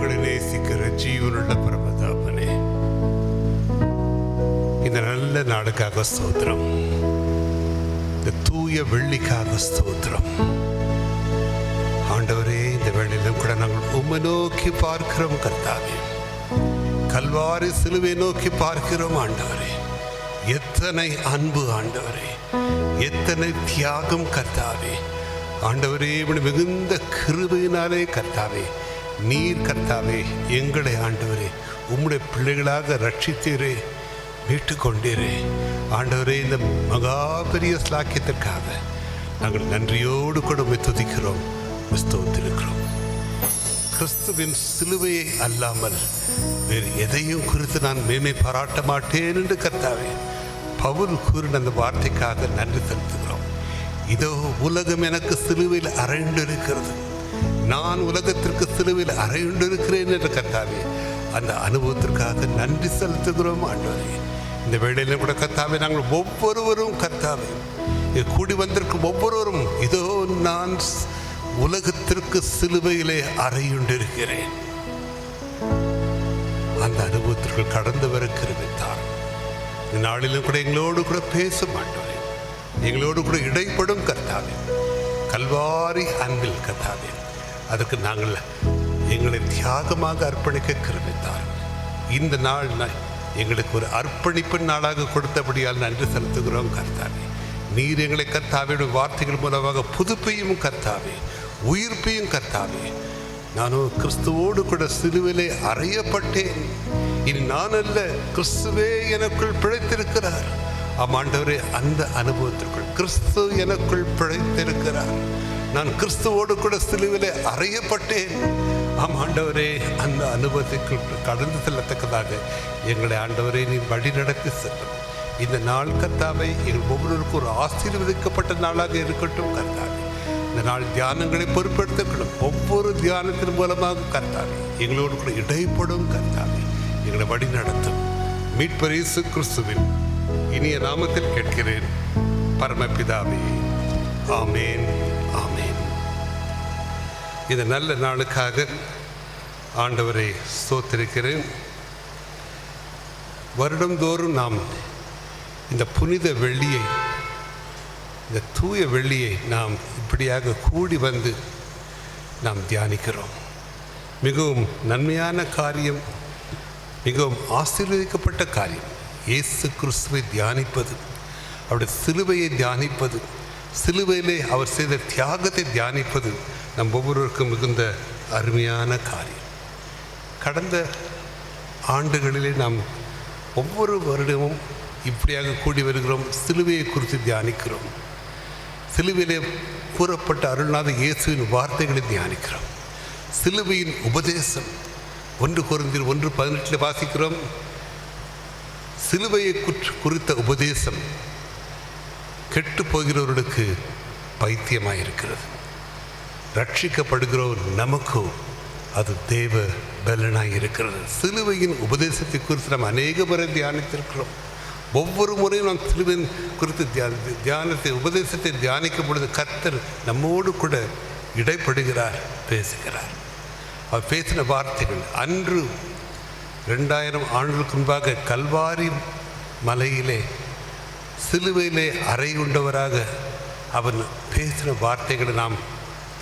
எங்களை நேசிக்கிற ஜீவனுள்ள பரமதாபனே, இந்த நல்ல நாளுக்காக ஸ்தோத்திரம், இந்த தூய வெள்ளிக்காக ஸ்தோத்திரம். ஆண்டவரே, இந்த வேளையிலும் கூட நாங்கள் உம்மை நோக்கி பார்க்கிறோம் கர்த்தாவே. கல்வாரி சிலுவை நோக்கி பார்க்கிறோம் ஆண்டவரே. எத்தனை அன்பு ஆண்டவரே, எத்தனை தியாகம் கர்த்தாவே. ஆண்டவரே, இப்படி மிகுந்த கிருபையினாலே கர்த்தாவே, நீர் கர்த்தாவே எங்களை ஆண்டவரே உம்முடைய பிள்ளைகளாக ரட்சித்தீரே, மீட்டு கொண்டீரே. ஆண்டவரே, இந்த மகா பெரிய ஸ்லாக்கியத்திற்காக நாங்கள் நன்றியோடு கூட உம்மை துதிக்கிறோம், ஸ்தோத்திரிக்கிறோம். கிறிஸ்துவின் சிலுவையை அல்லாமல் வேறு எதையும் குறித்து நான் மேன்மை பாராட்ட மாட்டேன் என்று கர்த்தாவே பவுல் கூறின அந்த வார்த்தைக்காக நன்றி செலுத்துகிறோம். இதோ உலகம் எனக்கு சிலுவையில் அறையுண்டிருக்கிறது, நான் உலகத்திற்கு சிலுவையில் அறையுண்டிருக்கிறேன் என்று கர்த்தாவே அந்த அனுபவத்திற்காக நன்றி செலுத்துகிறோம் ஆண்டவரே. இந்த வேளையிலும் கூட கர்த்தாவே நாங்கள் ஒவ்வொருவரும் கர்த்தாவே கூடி வந்திருக்கும் ஒவ்வொருவரும் இதோ நான் உலகத்திற்கு சிலுவையிலே அறையுண்டிருக்கிறேன், அந்த அனுபவத்திற்கு கடந்து வர கிருபைத்தார். இந்த நாளிலும் கூட எங்களோடு கூட பேச மாட்டோம், எங்களோடு கூட இடைப்படும் கர்த்தாவே. கல்வாரி அன்பில் கர்த்தாவே அதற்கு நாங்கள் எங்களை தியாகமாக அர்ப்பணிக்க கிருபைத்தார். இந்த நாள் எங்களுக்கு ஒரு அர்ப்பணிப்பு நாளாக கொடுத்தபடியால் நன்றி செலுத்துகிறோம் கர்த்தாவே. நீர் எங்களை கர்த்தாவியுடைய வார்த்தைகள் மூலமாக புதுப்பையும் கர்த்தாவே, உயிர்ப்பையும் கர்த்தாவே. நானும் கிறிஸ்துவோடு கூட சிலுவிலே அறையப்பட்டேன், இனி நான் அல்ல, கிறிஸ்துவே எனக்குள் பிழைத்திருக்கிறார். ஆமாண்டவரே, அந்த அனுபவத்திற்குள் கிறிஸ்து எனக்குள் பிழைத்திருக்கிறார். நான் கிறிஸ்துவோடு கூட சிலுவிலே அறையப்பட்டேன். ஆமாண்டவரே, அந்த அனுபவத்திற்குள் கடந்து செல்லத்தக்கதாக எங்களை ஆண்டவரே நீ வழி நடத்தி செல்லும். இந்த நாள் கர்த்தாவை எங்கள் ஒவ்வொருவருக்கும் ஒரு ஆசீர்வதிக்கப்பட்ட நாளாக இருக்கட்டும் கர்த்தாவே. இந்த நாள் தியானங்களை பொறுப்பெடுத்துக்கணும். ஒவ்வொரு தியானத்தின் மூலமாக கர்த்தாவே எங்களோடு கூட இடைப்படும் கர்த்தாவே எங்களை வழி நடத்தும். மீட்பர் இயேசு கிறிஸ்துவின் இனிய நாமத்தில் கேட்கிறேன் பரமபிதாவே, ஆமேன், ஆமேன். இந்த நல்ல நாளுக்காக ஆண்டவரை ஸ்தோத்திரிக்கிறேன். வருடந்தோறும் நாம் இந்த புனித வெள்ளியை, இந்த தூய வெள்ளியை நாம் இப்படியாக கூடி வந்து நாம் தியானிக்கிறோம். மிகவும் நன்மையான காரியம், மிகவும் ஆசீர்வதிக்கப்பட்ட காரியம். இயேசு கிறிஸ்துவை தியானிப்பது, அவருடைய சிலுவையை தியானிப்பது, சிலுவையிலே அவர் செய்த தியாகத்தை தியானிப்பது நம் ஒவ்வொருவருக்கும் மிகுந்த அருமையான காரியம். கடந்த ஆண்டுகளிலே நாம் ஒவ்வொரு வருடமும் இப்படியாக கூடி வருகிறோம், சிலுவையை குறித்து தியானிக்கிறோம். சிலுவையிலே கூறப்பட்ட அருள்நாத இயேசுவின் வார்த்தைகளை தியானிக்கிறோம். சிலுவையின் உபதேசம் 1 கொரிந்தியர் 1:18 வாசிக்கிறோம். சிலுவையை குறித்த உபதேசம் கெட்டு போகிறவர்களுக்கு பைத்தியமாயிருக்கிறது, ரட்சிக்கப்படுகிறோர் நமக்கோ அது தேவ பலனாய் இருக்கிறது. சிலுவையின் உபதேசத்தை குறித்து நாம் அநேக முறை தியானித்திருக்கிறோம். ஒவ்வொரு முறையும் நாம் சிலுவையின் குறித்து தியானத்தை உபதேசத்தை தியானிக்கும் பொழுது கர்த்தர் நம்மோடு கூட இடைப்படுகிறார், பேசுகிறார். அவர் பேசின வார்த்தைகள் அன்று 2000 ஆண்டுகளுக்கு முன்பாக கல்வாரி மலையிலே சிலுவையிலே அறையுண்டவராக அவன் பேசின வார்த்தைகளை நாம்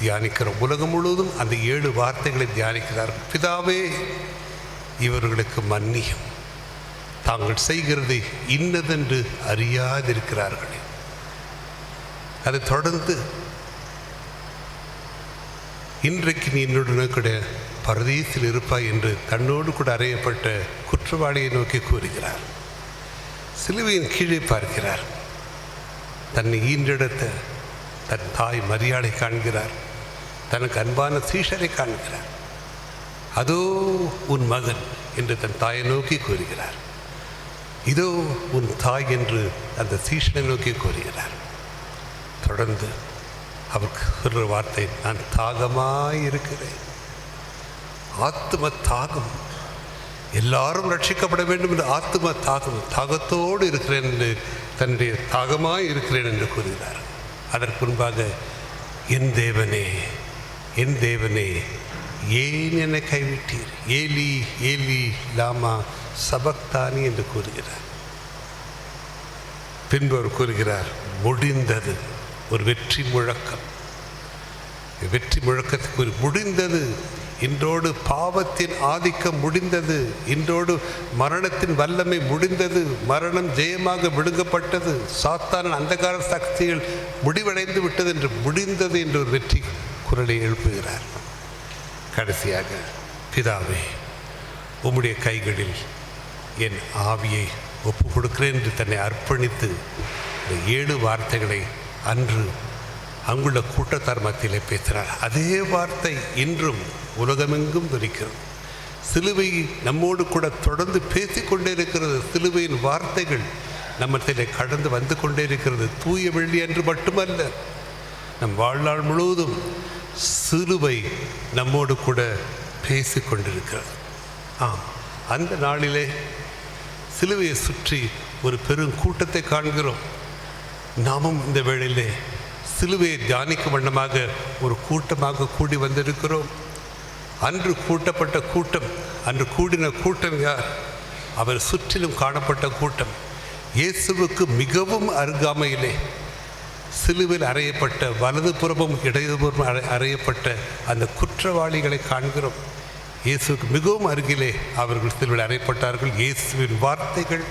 தியானிக்கிறோம். உலகம் முழுவதும் அந்த 7 வார்த்தைகளை தியானிக்கிறார்கள். பிதாவே, இவர்களுக்கு மன்னியும், தாங்கள் செய்கிறதை இன்னதென்று அறியாதிருக்கிறார்களே. அதை தொடர்ந்து இன்றைக்கு நீ என்னுடன் கூட பரதீசில் இருப்பாய் என்று தன்னோடு கூட அறையப்பட்ட குற்றவாளியை நோக்கி கூறுகிறார். சிலுவையின் கீழே பார்க்கிறார். தன்னை ஈன்றெடுத்த தன் தாய் மரியாதை காண்கிறார். தனக்கு அன்பான சீஷரை காண்கிறார். அதோ உன் மகன் என்று தன் தாயை நோக்கி கூறுகிறார். இதோ உன் தாய் என்று அந்த சீஷனை நோக்கி கூறுகிறார். தொடர்ந்து அவருக்கு சொல்கிற வார்த்தை, நான் தாகமாயிருக்கிறேன். ஆத்ம தாகம், எல்லாரும் ரட்சிக்கப்பட வேண்டும் என்று ஆத்ம தாகம், தாகத்தோடு இருக்கிறேன் என்று, தன்னுடைய தாகமாய் இருக்கிறேன் என்று கூறுகிறார். அதற்கு முன்பாக என் தேவனே, என் தேவனே, ஏன் என்னை கைவிட்டீர், ஏலி ஏலி லாமா சபக்தானி என்று கூறுகிறார். பின்பு அவர் கூறுகிறார், முடிந்தது. ஒரு வெற்றி முழக்கம். வெற்றி முழக்கத்துக்கு ஒரு முடிந்தது. இன்றோடு பாவத்தின் ஆதிக்கம் முடிந்தது. இன்றோடு மரணத்தின் வல்லமை முடிந்தது. மரணம் ஜெயமாக விழுங்கப்பட்டது. சாத்தானின் அந்தகார சக்திகள் முடிவடைந்து விட்டது என்று முடிந்தது என்று ஒரு வெற்றி குரலை எழுப்புகிறார். கடைசியாக, பிதாவே, உம்முடைய கைகளில் என் ஆவியை ஒப்பு கொடுக்கிறேன் என்று தன்னை அர்ப்பணித்து இந்த 7 வார்த்தைகளை அன்று அங்குள்ள கூட்டத்தார் மத்தியிலே பேசினார். அதே வார்த்தை இன்றும் உலகமெங்கும் துணிக்கிறது. சிலுவை நம்மோடு கூட தொடர்ந்து பேசிக்கொண்டே இருக்கிறது. சிலுவையின் வார்த்தைகள் நம்மத்திலே கடந்து வந்து கொண்டே இருக்கிறது. தூய வெள்ளி என்று மட்டுமல்ல, நம் வாழ்நாள் முழுவதும் சிலுவை நம்மோடு கூட பேசி கொண்டிருக்கிறது. அந்த நாளிலே சிலுவையை சுற்றி ஒரு பெரும் கூட்டத்தை காண்கிறோம். நாமும் இந்த வேளையிலே சிலுவையை தியானிக்கும் வண்ணமாக ஒரு கூட்டமாக கூடி வந்திருக்கிறோம். அன்று கூட்டப்பட்ட கூட்டம், அன்று கூடின கூட்டம் யார்? அவர் சுற்றிலும் காணப்பட்ட கூட்டம். இயேசுவுக்கு மிகவும் அருகாமையிலே சிலுவையில் அறையப்பட்ட, வலது புறமும் இடதுபுறமும் அறையப்பட்ட அந்த குற்றவாளிகளை காண்கிறோம். இயேசுக்கு மிகவும் அருகிலே அவர்கள் சிலுவையில் அறையப்பட்டார்கள். இயேசுவின் வார்த்தைகள்,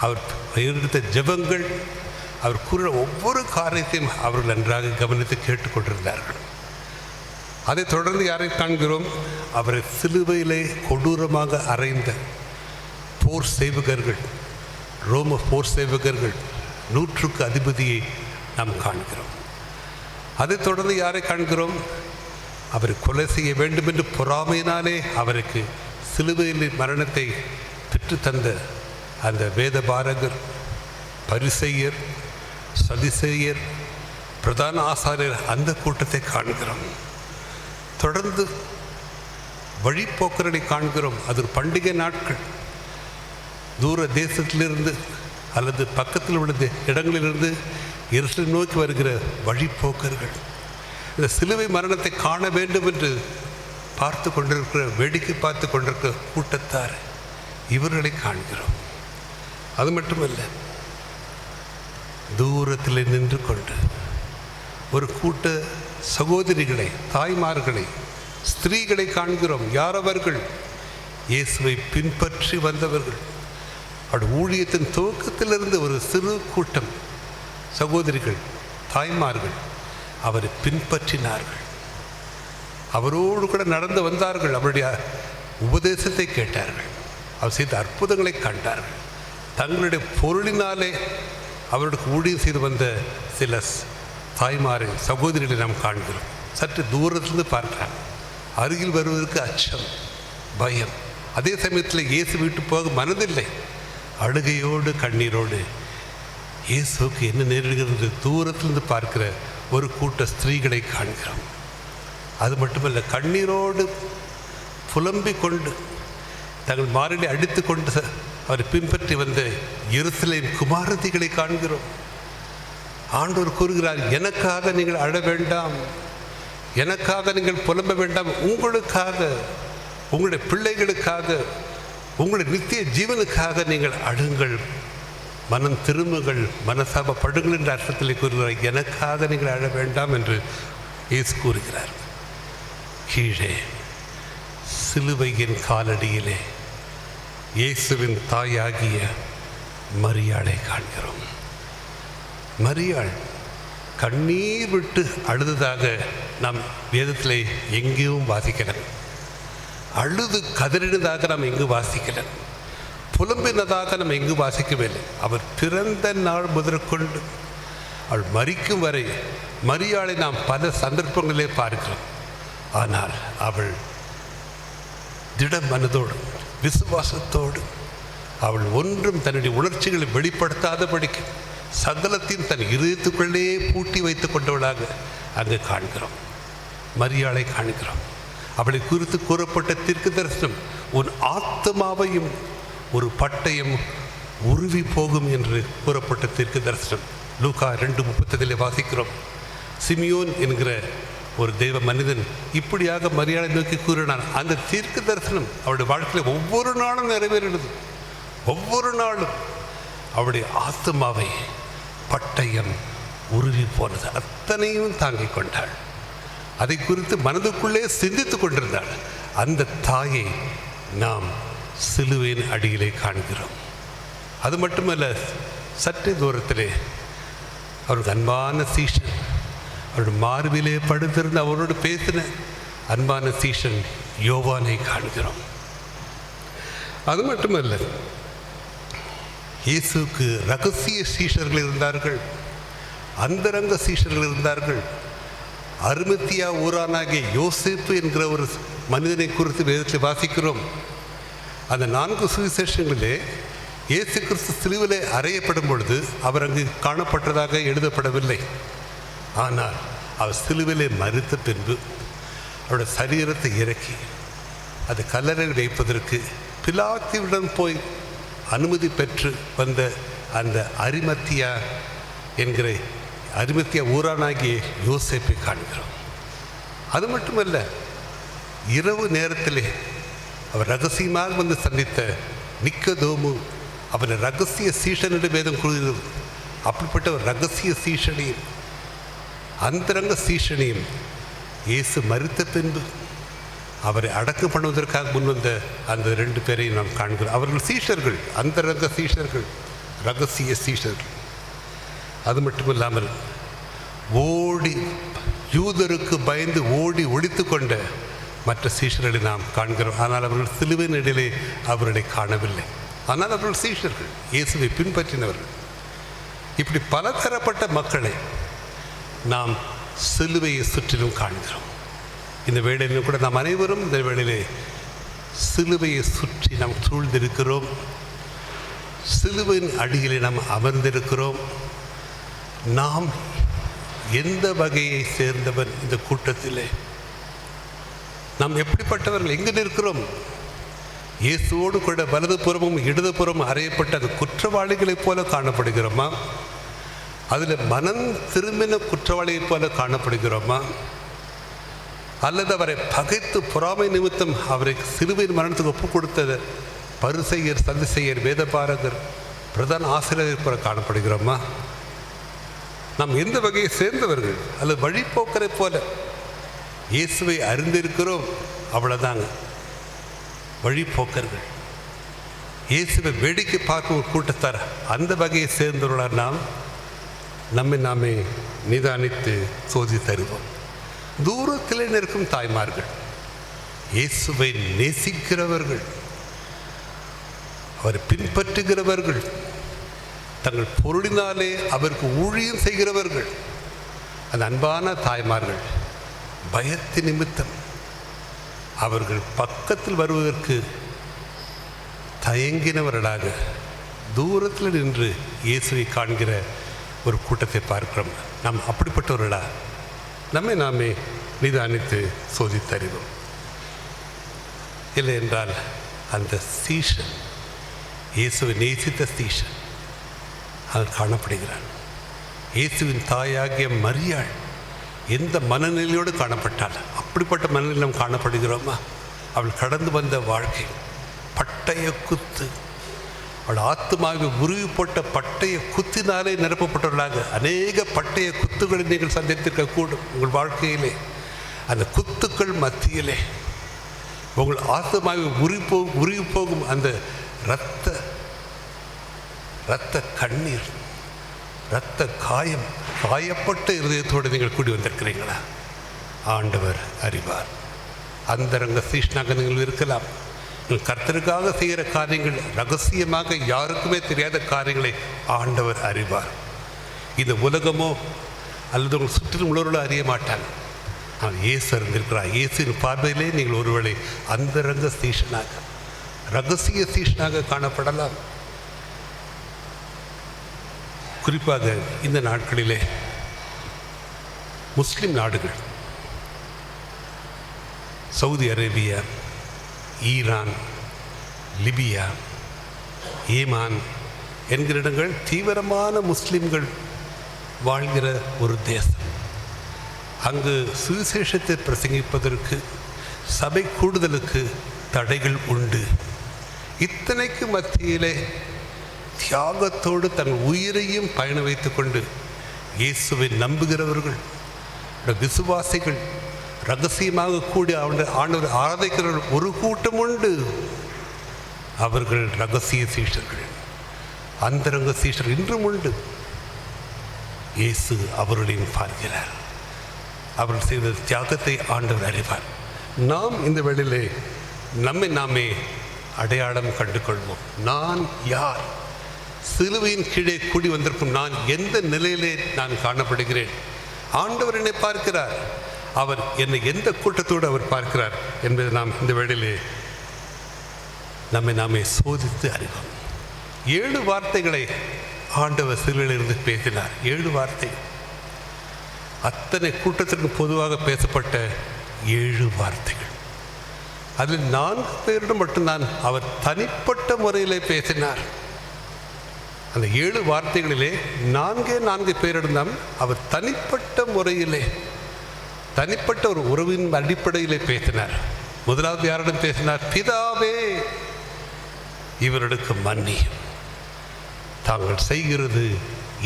அவர் எடுத்த ஜெபங்கள், அவர் கூறின ஒவ்வொரு காரியத்தையும் அவர்கள் நன்றாக கவனித்து கேட்டுக்கொண்டிருந்தார்கள். அதைத் தொடர்ந்து யாரை காண்கிறோம்? அவரை சிலுவையிலே கொடூரமாக அறைந்த போர் சேவகர்கள், ரோம போர் சேவகர்கள், 100க்கு அதிபதியை நாம் காண்கிறோம். அதைத் தொடர்ந்து யாரை காண்கிறோம்? அவரை கொலை செய்ய வேண்டும் என்று பொறாமையினாலே அவருக்கு சிலுவையில் மரணத்தை பெற்றுத்தந்த அந்த வேதபாரகர், பரிசேயர், சதுசேயர், பிரதான ஆசாரியர், அந்த கூட்டத்தை காண்கிறோம். தொடர்ந்து வழிப்போக்கர்களை காண்கிறோம். அது ஒரு பண்டிகை நாட்கள். தூர தேசத்திலிருந்து அல்லது பக்கத்தில் உள்ள இடங்களிலிருந்து எருசலேம் நோக்கி வருகிற வழிப்போக்கர்கள், இந்த சிலுவை மரணத்தை காண வேண்டும் என்று பார்த்து கொண்டிருக்கிற, வேடிக்கை பார்த்து கொண்டிருக்கிற கூட்டத்தார், இவர்களை காண்கிறோம். அது மட்டுமல்ல, தூரத்தில் நின்று கொண்டு ஒரு கூட்ட சகோதரிகளை, தாய்மார்களை, ஸ்திரீகளை காண்கிறோம். யார் அவர்கள்? இயேசுவை பின்பற்றி வந்தவர்கள். அவருடைய ஊழியத்தின் துவக்கத்திலிருந்து ஒரு சிறு கூட்டம் சகோதரிகள், தாய்மார்கள் அவரை பின்பற்றினார்கள். அவரோடு கூட நடந்து வந்தார்கள். அவருடைய உபதேசத்தை கேட்டார்கள். அவர் செய்த அற்புதங்களை கண்டார்கள். தங்களுடைய பொருளினாலே அவருக்கு ஊழியம் செய்து வந்த சில தாய்மாரை, சகோதரிகளை நாம் காண்கிறோம். சற்று தூரத்திலிருந்து பார்க்கிறாங்க. அருகில் வருவதற்கு அச்சம், பயம். அதே சமயத்தில் இயேசு விட்டு போக மனதில்லை. அழுகையோடு, கண்ணீரோடு இயேசுக்கு என்ன நேரிடுகிறது தூரத்திலிருந்து பார்க்கிற ஒரு கூட்ட ஸ்திரீகளை காண்கிறோம். அது மட்டுமல்ல, கண்ணீரோடு புலம்பிக் கொண்டு தங்கள் மாறினை அடித்து கொண்டு அவரை பின்பற்றி வந்த எருசலேம் குமாரத்திகளை காண்கிறோம். ஆண்டவர் கூறுகிறார், எனக்காக நீங்கள் அழ வேண்டாம், எனக்காக நீங்கள் புலம்ப வேண்டாம், உங்களுக்காக, உங்களுடைய பிள்ளைகளுக்காக, உங்களுடைய நித்திய ஜீவனுக்காக நீங்கள் அழுங்கள், மனம் திரும்புங்கள், மனசாபப்படுங்கள் என்ற அர்த்தத்தில் கூறுகிறார். எனக்காக நீங்கள் அழ வேண்டாம் என்று இயேசு கூறுகிறார். கீழே சிலுவையின் காலடியிலே இயேசுவின் தாயாகிய மரியாளை காண்கிறோம். மரியாள் கண்ணீர் விட்டு அழுததாக நாம் வேதத்திலே எங்கேயும் வாசிக்கல. அழுது கதறினதாக நாம் எங்கு வாசிக்கல. புலம்பினதாக நாம் எங்கு வாசிக்கவில்லை. அவர் பிறந்த நாள் முதற்கொண்டு அவள் மரிக்கும் வரை மரியாளை நாம் பல சந்தர்ப்பங்களிலே பார்க்கிறோம். ஆனால் அவள் திட மனதோடு, விசுவாசத்தோடு, அவள் ஒன்றும் தன்னுடைய உணர்ச்சிகளை வெளிப்படுத்தாதபடிக்கு சகலத்தையும் தன் இதயத்துக்குள்ளே பூட்டி வைத்துக் கொண்டவளாக அங்கு காண்கிறோம். மரியாளை காண்கிறோம். அவளை குறித்து கூறப்பட்ட தீர்க்க தரிசனம், உன் ஆத்மாவையும் ஒரு பட்டயம் உருவி போகும் என்று கூறப்பட்ட தீர்க்க தரிசனம் லூக்கா 2:30 வாசிக்கிறோம். சிமியோன் என்கிற ஒரு தெய்வ மனிதன் இப்படியாக மரியாதை நோக்கி கூறினான். அந்த தீர்க்க தரிசனம் அவருடைய வாழ்க்கையில் ஒவ்வொரு நாளும் நிறைவேறினது. ஒவ்வொரு நாளும் அவருடைய ஆத்மாவை பட்டயம் உருவி போனது. அத்தனையும் தாங்கிக் கொண்டாள். அதை குறித்து மனதுக்குள்ளே சிந்தித்து கொண்டிருந்தாள். அந்த தாயை நாம் சிலுவையின் அடியிலே காண்கிறோம். அது மட்டுமல்ல, சற்றே தூரத்திலே அவருக்கு அன்பான சீஷன், அவருடைய மார்பிலே படுத்திருந்து அவரோடு பேசின அன்பான சீஷன் யோவானை காண்கிறோம். அது மட்டுமல்ல, இயேசுக்கு ரகசிய சீஷர்கள் இருந்தார்கள், அந்தரங்க சீஷர்கள் இருந்தார்கள். அரிமத்தியா ஊரானாகிய யோசேப்பு என்கிற ஒரு மனிதனை குறித்து வேதத்தில் வாசிக்கிறோம். அந்த 4 சுவிசேஷங்களிலே இயேசு கிறிஸ்து சிலுவிலே அறையப்படும் பொழுது அவர் அங்கு காணப்பட்டதாக எழுதப்படவில்லை. ஆனால் அவர் சிலுவிலே மரித்த பின்பு அவருடைய சரீரத்தை இறக்கி அது கல்லறையில் வைப்பதற்கு பிலாத்துவிடம் போய் அனுமதி பெற்று வந்த அந்த அரிமத்தியா என்கிற அரிமத்தியா ஊரானாகிய யோசேப்பை காண்கிறோம். அது மட்டுமல்ல, இரவு நேரத்திலே அவர் ரகசியமாக வந்து சந்தித்த நிக்கதோமு, அவரை ரகசிய சீஷனிடம் வேதம் கூறுகிறது. அப்படிப்பட்ட ஒரு ரகசிய சீஷனையும் அந்தரங்க சீஷனையும் இயேசு மரித்த பின்பு அவரை அடக்கம் பண்ணுவதற்காக முன்வந்த அந்த 2 பேரையும் நாம் காண்கிறோம். அவர்கள் சீஷர்கள், அந்தரங்க சீஷர்கள், ரகசிய சீஷர்கள். அது மட்டுமில்லாமல் ஓடி யூதருக்கு பயந்து ஓடி ஒழித்து கொண்ட மற்ற சீஷர்களை நாம் காண்கிறோம். ஆனால் அவர்கள் சிலுவையின் இடையிலே அவர்களை காணவில்லை. ஆனால் அவர்கள் சீஷர்கள், இயேசுவை பின்பற்றினவர்கள். இப்படி பலதரப்பட்ட மக்களை நாம் சிலுவையை சுற்றிலும் காண்கிறோம். இந்த வேளையிலும் கூட நாம் அனைவரும் இந்த வேளையிலே சிலுவையை சுற்றி நாம் சூழ்ந்திருக்கிறோம். சிலுவையின் அடியிலே நாம் அமர்ந்திருக்கிறோம். நாம் எந்த வகையை சேர்ந்தவர்? இந்த கூட்டத்திலே நாம் எப்படிப்பட்டவர்கள்? எங்கே நிற்கிறோம்? இயேசுவோடு கூட வலது புறமும் இடது புறமும் அறையப்பட்ட அந்த குற்றவாளிகளைப் போல காணப்படுகிறோமா? அதில் மனம் திரும்பின குற்றவாளியைப் போல காணப்படுகிறோமா? அல்லது அவரை பகைத்து பொறாமை நிமித்தம் அவரை சிலுவையின் மரணத்துக்கு ஒப்புக் கொடுத்த பரிசேயர், சதுசேயர், வேதபாரகர், பிரதான ஆசிரியர் போல காணப்படுகிறோமா? நாம் எந்த வகையை சேர்ந்தவர்கள்? அல்லது வழிபோக்கரை போல இயேசுவை அறிந்திருக்கிறோம், அவ்வளோதாங்க, வழிபோக்கர்கள். இயேசுவை வேடிக்கை பார்க்கும் ஒரு கூட்டத்தார், அந்த வகையை சேர்ந்தவர்களால் நாம் நம்மை நாமே நிதானித்து சோதி தருவோம். தூரத்தில் நிற்கும் தாய்மார்கள், இயேசுவை நேசிக்கிறவர்கள், அவரை பின்பற்றுகிறவர்கள், தங்கள் பொருளினாலே அவருக்கு ஊழியம் செய்கிறவர்கள், அந்த அன்பான தாய்மார்கள் பயத்தின் நிமித்தம் அவர்கள் பக்கத்தில் வருவதற்கு தயங்கினவர்களாக தூரத்தில் நின்று இயேசுவை காண்கிற ஒரு கூட்டத்தை பார்க்கிறோம். நாம் அப்படிப்பட்டவர்களா? நம்மை நாமே நிதானித்து சோதித்தறிவோம். இல்லை என்றால் அந்த சீஷன், இயேசுவை நேசித்த சீஷன் அது காணப்படுகிறான். இயேசுவின் தாயாகிய மரியாள் எந்த மனநிலையோடு காணப்பட்டாள்? அப்படிப்பட்ட மனநிலை நாம் காணப்படுகிறோமா? அவள் கடந்து வந்த வாழ்க்கை பட்டய குத்து, அவள் ஆத்மாவை உருவி போட்ட பட்டய குத்தினாலே நிரப்பப்பட்டவர்களாக அநேக பட்டய குத்துக்களை நீங்கள் சந்தித்திருக்கக்கூடும் உங்கள் வாழ்க்கையிலே. அந்த குத்துக்கள் மத்தியிலே உங்கள் ஆத்மாவை உருவி போகும் அந்த இரத்த கண்ணீர், இரத்த காயம், காயப்பட்ட இருதயத்தோடு நீங்கள் கூடி வந்திருக்கிறீங்களா? ஆண்டவர் அறிவார். அந்தரங்க சீஷனாக நீங்கள் இருக்கலாம். நீங்கள் கர்த்தருக்காக செய்கிற காரியங்கள் ரகசியமாக யாருக்குமே தெரியாத காரியங்களை ஆண்டவர் அறிவார். இந்த உலகமோ அல்லது உங்கள் சுற்றிலும் உள்ளவர்களோ அறிய மாட்டாங்க. ஆனால் இயேசு அறிந்திருக்கிறார். இயேசுவின் பார்வையிலே நீங்கள் ஒருவேளை அந்தரங்க சீஷனாக, ரகசிய சீஷனாக காணப்படலாம். குறிப்பாக இந்த நாட்களிலே முஸ்லிம் நாடுகள், சவுதி அரேபியா, ஈரான், லிபியா, ஏமான் என்கிற இடங்கள் தீவிரமான முஸ்லிம்கள் வாழ்கிற ஒரு தேசம். அங்கு சுவிசேஷத்தை பிரசங்கிப்பதற்கு சபை கூடுதலுக்கு தடைகள் உண்டு. இத்தனைக்கு மத்தியிலே தியாகத்தோடு தன் உயிரையும் பயண வைத்து கொண்டு இயேசுவை நம்புகிறவர்கள், விசுவாசிகள், ரகசியமாக கூடி ஆண்டவர் ஆராதிக்கிறவர்கள் ஒரு கூட்டம் உண்டு. அவர்கள் ரகசிய சீஷர்கள், அந்தரங்க சீஷர்கள் இன்றும் உண்டு. இயேசு அவர்களையும் பார்க்கிறார். அவர்கள் செய்த தியாகத்தை ஆண்டவர் அறிவார். நாம் இந்த வேளையிலே நம்மை நாமே அடையாளம் கண்டு கொள்வோம். நான் யார்? சிலுவையின் கீழே கூடி வந்திருக்கும் நான் எந்த நிலையிலே நான் காணப்படுகிறேன்? ஆண்டவர் என்னை பார்க்கிறார். அவர் என்னை எந்த கூட்டத்தோடு அவர் பார்க்கிறார் என்பதை நாம் இந்த வேளையிலே நம்மை நாமே சோதித்து அறிவோம். 7 வார்த்தைகளை ஆண்டவர் சிலுவையிலிருந்து பேசினார். 7 வார்த்தை. அத்தனை கூட்டத்திற்கு பொதுவாக பேசப்பட்ட 7 வார்த்தைகள். அதில் 4 பேரிடம் மட்டும்தான் அவர் தனிப்பட்ட முறையிலே பேசினார். அந்த 7 வார்த்தைகளிலே 4 பேரிடம் அவர் தனிப்பட்ட முறையிலே, தனிப்பட்ட ஒரு உறவின் அடிப்படையிலே பேசினார். முதலாவது யாரிடம் பேசினார்? பிதாவே, இவர்களுக்கு மன்னியும், தாங்கள் செய்கிறது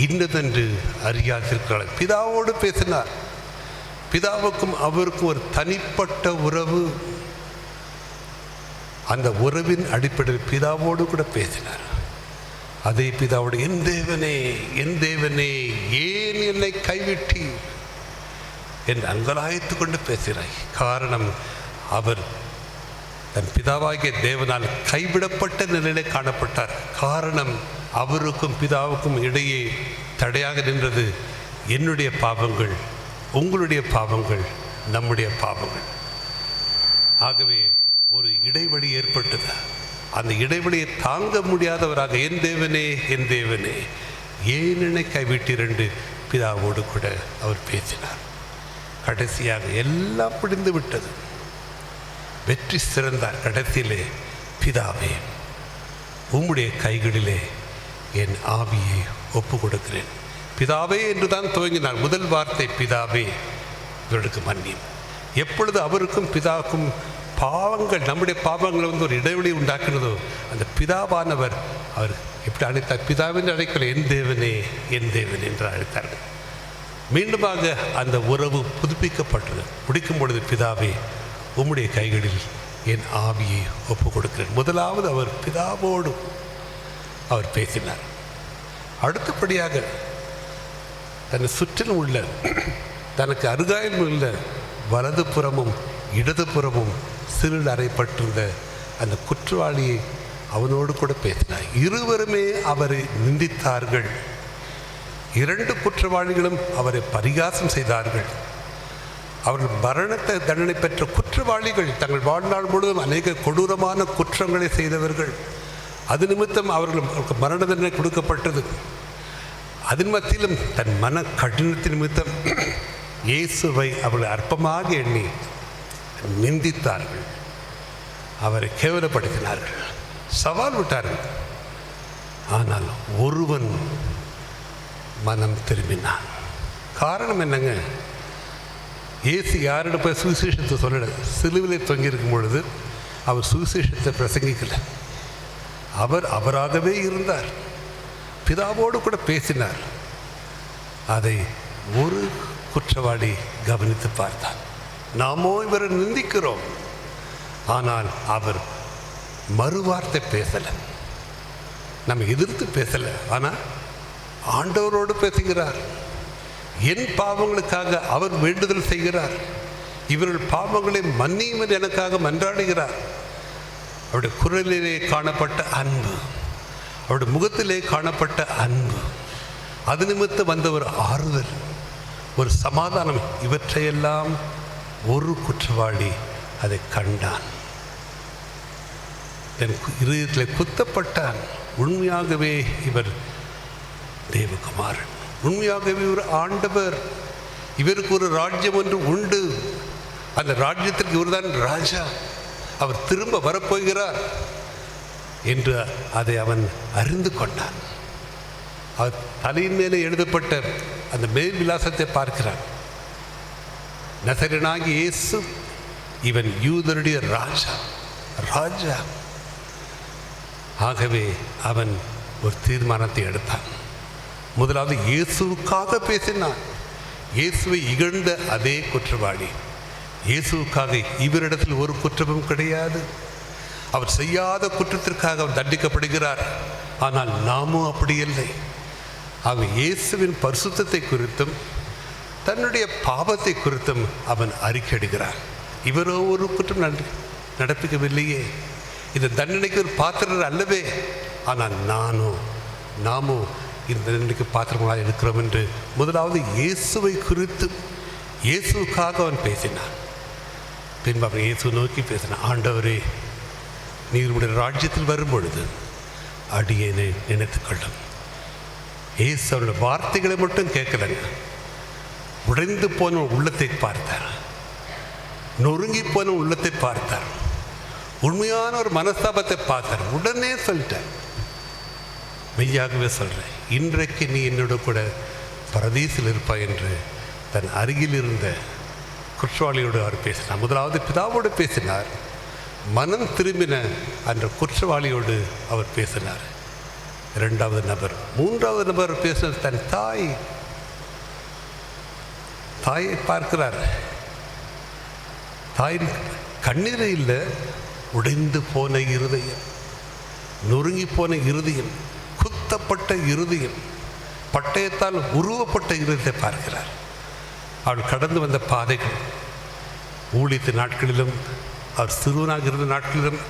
இன்னதென்று அறியாதிருக்கிறார்கள். பிதாவோடு பேசினார். பிதாவுக்கும் அவருக்கும் ஒரு தனிப்பட்ட உறவு. அந்த உறவின் அடிப்படையில் பிதாவோடு கூட பேசினார். அதே பிதாவோடு, என் தேவனே, என் தேவனே, ஏன் என்னை கைவிட்டி என்று அங்கலாய்த்து கொண்டு பேசுகிறாய். காரணம், அவர் தன் பிதாவாகிய தேவனால் கைவிடப்பட்ட நிலையிலே காணப்பட்டார். காரணம், அவருக்கும் பிதாவுக்கும் இடையே தடையாக நின்றது என்னுடைய பாவங்கள், உங்களுடைய பாவங்கள், நம்முடைய பாவங்கள். ஆகவே ஒரு இடைவெளி ஏற்பட்டது. அந்த இடைவெளியை தாங்க முடியாதவராக, என் தேவனே, என் தேவனே, ஏன் என்னை கைவிட்டீர் என்று பிதாவோடு கூட அவர் பேசினார். கடைசியாக எல்லாம் முடிந்து விட்டது. வெற்றி சிறந்தார். கடைசியிலே, பிதாவே, உம்முடைய கைகளிலே என் ஆவியை ஒப்பு கொடுக்கிறேன். பிதாவே என்று தான் துவங்கினார். முதல் வார்த்தை பிதாவே, இவர்களுக்கு மன்னியும். எப்பொழுது அவருக்கும் பிதாவுக்கும் பாவங்கள், நம்முடைய பாவங்களை ஒரு இடைவெளி உண்டாக்குனதோ, அந்த பிதாவானவர் அவர் எப்படி அழைத்தார்? பிதாவென்று அழைக்கல, என் தேவனே, என் தேவன் என்று அழைத்தார்கள். மீண்டுமாக அந்த உறவு புதுப்பிக்கப்பட்டது. முடிக்கும் பொழுது, பிதாவே, உம்முடைய கைகளில் என் ஆவியை ஒப்பு கொடுக்கிறேன். முதலாவது அவர் பிதாவோடு அவர் பேசினார். அடுத்தபடியாக தன்னை சுற்றிலும் உள்ள, தனக்கு அருகாயில் உள்ள வலது புறமும் இடது புறமும் சிறில் அறைப்பட்டிருந்த அந்த குற்றவாளியை அவனோடு கூட பேசினார். இருவருமே அவரை நிந்தித்தார்கள். 2 குற்றவாளிகளும் அவரை பரிகாசம் செய்தார்கள். அவர்கள் மரணத்தை தண்டனை பெற்ற குற்றவாளிகள், தங்கள் வாழ்நாள் முழுவதும் அநேக கொடூரமான குற்றங்களை செய்தவர்கள். அது நிமித்தம் அவர்களுக்கு மரண தண்டனை கொடுக்கப்பட்டது. அதன் மத்தியிலும் தன் மன கடினத்தின் நிமித்தம் இயேசுவை அவர்கள் அற்பமாக எண்ணி நிந்தித்தார்கள். அவரை கேவலப்படுத்தினார்கள், சவால் விட்டார்கள். ஆனால் ஒருவன் மனம் திரும்பினான். காரணம் என்னங்க? இயேசு யாரிடம் போய் சுவிசேஷத்தை சொல்லல. சிலுவிலே தொங்கியிருக்கும் பொழுது அவர் சுவிசேஷத்தை பிரசங்கிக்கல. அவர் அவராகவே இருந்தார். பிதாவோடு கூட பேசினார். அதை ஒரு குற்றவாளி கவனித்து பார்த்தார். நாமோ இவரை நிந்திக்கிறோம், ஆனால் அவர் மறுவார்த்தை பேசலை, நம்ம எதிர்த்து பேசலை. ஆனால் ஆண்டவரோடு பேசுகிறார். என் பாவங்களுக்காக அவர் வேண்டுதல் செய்கிறார். இவர்கள் பாவங்களை மன்னியும் என்று எனக்காக மன்றாடுகிறார். அவருடைய குரலிலே காணப்பட்ட அன்பு, அவருடைய முகத்திலே காணப்பட்ட அன்பு, அது நிமித்தம் வந்த ஒரு ஆறுதல், ஒரு சமாதானம், இவற்றையெல்லாம் ஒரு குற்றவாளி அதை கண்டான். என் இதயத்தில் குத்தப்பட்டான். உண்மையாகவே இவர் தேவகுமாரன், உண்மையாகவே ஒரு ஆண்டவர், இவருக்கு ஒரு ராஜ்யம் ஒன்று உண்டு, அந்த ராஜ்யத்திற்கு இவர்தான் ராஜா, அவர் திரும்ப வரப்போகிறார் என்று அதை அவன் அறிந்து கொண்டான். அவர் தலையின் மேலே எழுதப்பட்ட அந்த மேல் விலாசத்தை பார்க்கிறான். நசரேயனாகிய இயேசு இவன் யூதருடைய ராஜா ராஜா. ஆகவே அவன் ஒரு தீர்மானத்தை எடுத்தான். முதலாவது இயேசுவுக்காக பேசினான். இயேசுவை இகழ்ந்த அதே குற்றவாளி. இயேசுவுக்காக இவரிடத்தில் ஒரு குற்றமும் கிடையாது. அவர் செய்யாத குற்றத்திற்காக அவர் தண்டிக்கப்படுகிறார். ஆனால் நாமும் அப்படி இல்லை. அவன் இயேசுவின் பரிசுத்தத்தை குறித்தும் தன்னுடைய பாவத்தை குறித்தும் அவன் அறிக்கையிடுகிறான். இவரோ ஒரு குற்றம் நடப்பிக்கவில்லையே, இந்த தண்டனைக்கு ஒரு பாத்திரர் அல்லவே. ஆனால் நாமோ இந்த தண்டனைக்கு பாத்திரங்களாக இருக்கிறோம் என்று முதலாவது இயேசுவை குறித்து இயேசுக்காக அவன் பேசினான். பின்பு அவன் இயேசு நோக்கி பேசினான். ஆண்டவரே, நீர் உடைய ராஜ்யத்தில் வரும்பொழுது அடியேனை நினைத்துக்கொள்ளும். இயேசு அவருடைய வார்த்தைகளை மட்டும் கேட்கலங்க. உடைந்து போன உள்ளத்தை பார்த்தார், நொறுங்கி போன உள்ளத்தை பார்த்தார், உண்மையான ஒரு மனஸ்தாபத்தை பார்த்தார். உடனே சொல்லிட்டார், மெய்யாகவே சொல்கிறேன், இன்றைக்கு நீ என்னோட கூட பரதீசில் இருப்பாய் என்று தன் அருகில் இருந்த குற்றவாளியோடு அவர் பேசினார். முதலாவது பிதாவோடு பேசினார். மனம் திரும்பின அந்த குற்றவாளியோடு அவர் பேசினார். இரண்டாவது நபர், மூன்றாவது நபர் பேசினார். தன் தாயை பார்க்கிறார். தாயின் கண்ணீர் இல்லை, உடைந்து போன இருதயம், நொறுங்கி போன இருதயம், குத்தப்பட்ட இருதயம், பட்டயத்தால் உருவப்பட்ட இருதயத்தை பார்க்கிறார். அவள் கடந்து வந்த பாதைகள், ஊழியத்து நாட்களிலும் அவர் சிறுவனாக இருந்த நாட்களிலும்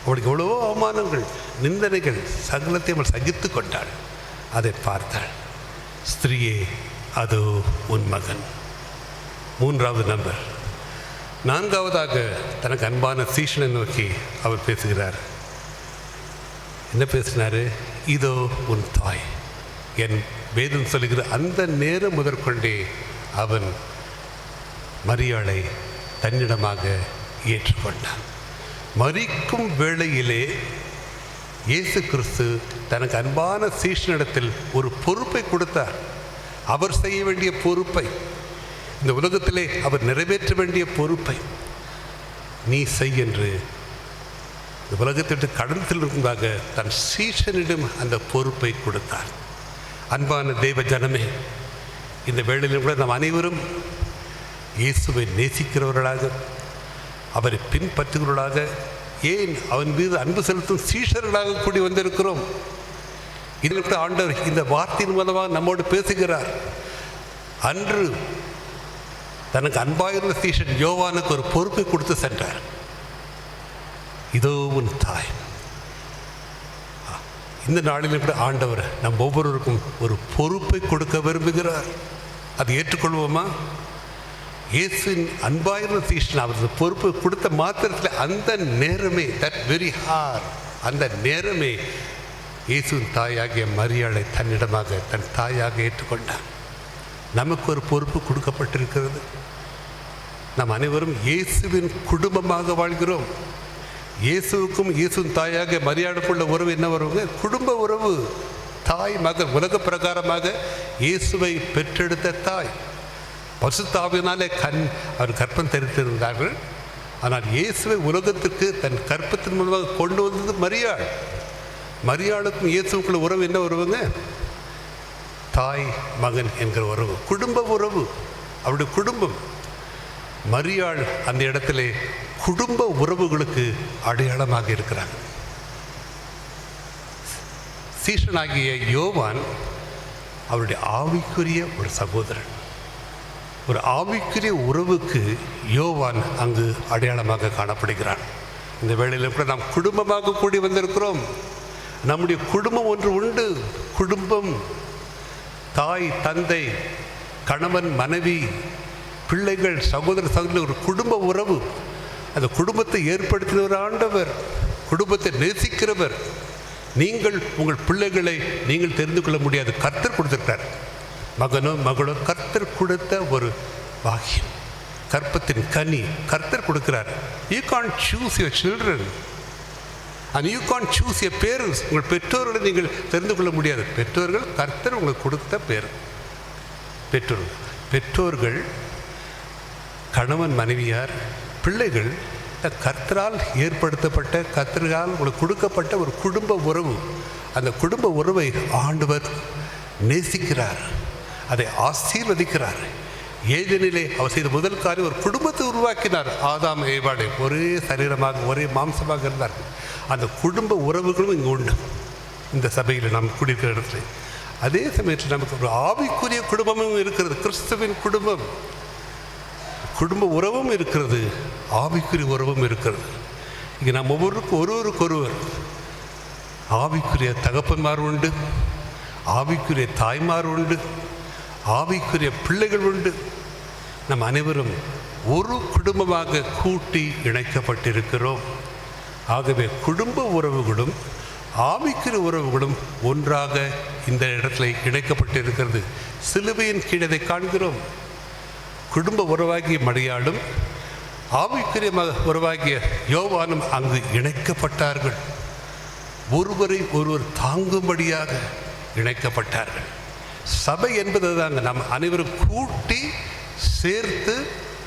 அவளுக்கு எவ்வளவோ அவமானங்கள், நிந்தனைகள், சகலத்தை அவள் சகித்து கொண்டாள். அதை பார்த்தாள். ஸ்திரீயே, அதோ உன் மகன். மூன்றாவது நம்பர். நான்காவதாக தனக்கு அன்பான சீஷனை நோக்கி அவர் பேசுகிறார். என்ன பேசினார்? இதோ உன் தாய். என் வேதம் சொல்லுகிற அந்த நேரம் முதற்கொண்டே அவன் மரியாளை தன்னிடமாக ஏற்றுக்கொண்டான். மரிக்கும் வேளையிலே இயேசு கிறிஸ்து தனக்கு அன்பான சீஷனிடத்தில் ஒரு பொறுப்பை கொடுத்தார். அவர் செய்ய வேண்டிய பொறுப்பை, இந்த உலகத்திலே அவர் நிறைவேற்ற வேண்டிய பொறுப்பை நீ செய் என்று இந்த உலகத்திற்கு கடத்தில் இருந்ததாக தன் சீஷனிடம் அந்த பொறுப்பை கொடுத்தார். அன்பான தெய்வ ஜனமே, இந்த வேளையிலும் கூட நாம் அனைவரும் இயேசுவை நேசிக்கிறவர்களாக, அவரை பின்பற்றுகிறவர்களாக, ஏன் அவன் மீது அன்பு செலுத்தும் சீஷர்களாக கூடி வந்திருக்கிறோம். இதில் கூட ஆண்டவர் இந்த வார்த்தையின் மூலமாக நம்மோடு பேசுகிறார். அன்று தனக்கு அன்பாயிருந்த சீஷன் யோவானுக்கு ஒரு பொறுப்பை கொடுத்து சென்றார். இதோ உன் தாய். இந்த நாளிலும் கூட ஆண்டவர் நம் ஒவ்வொருவருக்கும் ஒரு பொறுப்பை கொடுக்க விரும்புகிறார். அதை ஏற்றுக்கொள்வோமா? இயேசுவின் அன்பாயிருந்த சீஷன் அவரது பொறுப்பை கொடுத்த மாத்திரத்தில் அந்த நேரமே, தட் வெரி ஹார், அந்த நேரமே இயேசுவின் தாயாகிய மரியாளை தன்னிடமாக தன் தாயாக ஏற்றுக்கொண்டான். நமக்கு ஒரு பொறுப்பு கொடுக்கப்பட்டிருக்கிறது. நாம் அனைவரும் இயேசுவின் குடும்பமாக வாழ்கிறோம். இயேசுவுக்கும் இயேசுவின் தாயாக மரியாதைக்குள்ள உறவு என்ன உறவுங்க? குடும்ப உறவு. தாய் மகன். உலக பிரகாரமாக இயேசுவை பெற்றெடுத்த தாய். பரிசுத்த ஆவியினாலே அவர் கற்பம் தெரிவித்திருந்தார்கள். ஆனால் இயேசுவை உலகத்திற்கு தன் கற்பத்தின் மூலமாக கொண்டு வந்தது மரியாள். மரியாளுக்கும் இயேசுக்குள்ள உறவு என்ன உறவுங்க? தாய் மகன் என்கிற உறவு, குடும்ப உறவு, அவருடைய குடும்பம். மரியாள் அந்த இடத்திலே குடும்ப உறவுகளுக்கு அடையாளமாக இருக்கிறாங்க. சீஷனாகிய யோவான் அவருடைய ஆவிக்குரிய ஒரு சகோதரன். ஒரு ஆவிக்குரிய உறவுக்கு யோவான் அங்கு அடையாளமாக காணப்படுகிறான். இந்த வேளையில் கூட நாம் குடும்பமாக கூடி வந்திருக்கிறோம். நம்முடைய குடும்பம் ஒன்று உண்டு. குடும்பம், தாய் தந்தை, கணவன் மனைவி, பிள்ளைகள், சகோதர சகோதரி, ஒரு குடும்ப உறவு. அந்த குடும்பத்தை ஏற்படுத்தினவர் ஆண்டவர், குடும்பத்தை நேசிக்கிறவர். நீங்கள் உங்கள் பிள்ளைகளை நீங்கள் தெரிந்து கொள்ள முடியாது, கர்த்தர் கொடுத்திருக்கிறார். மகனோ மகளோ கர்த்தர் கொடுத்த ஒரு பாக்கியம், கற்பத்தின் கனி கர்த்தர் கொடுக்கிறார். You can't choose your children and you can't choose your parents. உங்கள் பெற்றோர்களை நீங்கள் தெரிந்து கொள்ள முடியாது. பெற்றோர்கள் கர்த்தர் உங்களுக்கு கொடுத்த பேர். பெற்றோர்கள் கணவன் மனைவியார் பிள்ளைகள் கர்த்தரால் ஏற்படுத்தப்பட்ட, கர்த்தரால் உங்களுக்கு கொடுக்கப்பட்ட ஒரு குடும்ப உறவு. அந்த குடும்ப உறவை ஆண்டவர் நேசிக்கிறார், அதை ஆசீர்வதிக்கிறார். ஏதெனிலே அவர் செய்த முதல் காரியம் ஒரு குடும்பத்தை உருவாக்கினார். ஆதாம் ஏவாளை ஒரே சரீரமாக ஒரே மாம்சமாக இருந்தார்கள். அந்த குடும்ப உறவுகளும் இங்கே உண்டு இந்த சபையில் நாம் குடியிருக்கிற இடத்துல. அதே சமயத்தில் நமக்கு ஒரு ஆவிக்குரிய குடும்பமும் இருக்கிறது, கிறிஸ்துவின் குடும்பம். குடும்ப உறவும் இருக்கிறது, ஆவிக்குரிய உறவும் இருக்கிறது. இங்கே நாம் ஒருவருக்கொருவர் ஆவிக்குரிய தகப்பன்மார் உண்டு, ஆவிக்குரிய தாய்மார் உண்டு, ஆவிக்குரிய பிள்ளைகள் உண்டு. நம் அனைவரும் ஒரு குடும்பமாக கூட்டி இணைக்கப்பட்டிருக்கிறோம். ஆகவே குடும்ப உறவுகளும் ஆவிக்குரிய உறவுகளும் ஒன்றாக இந்த இடத்துல இணைக்கப்பட்டிருக்கிறது. சிலுவையின் கீழே காண்கிறோம். குடும்ப உறவாகிய மரியாளும் ஆவிக்குரிய உறவாகிய யோவானும் அங்கு இணைக்கப்பட்டார்கள். ஒருவரை ஒருவர் தாங்கும்படியாக இணைக்கப்பட்டார்கள். சபை என்பது தாங்க நாம் அனைவரும் கூட்டி சேர்த்து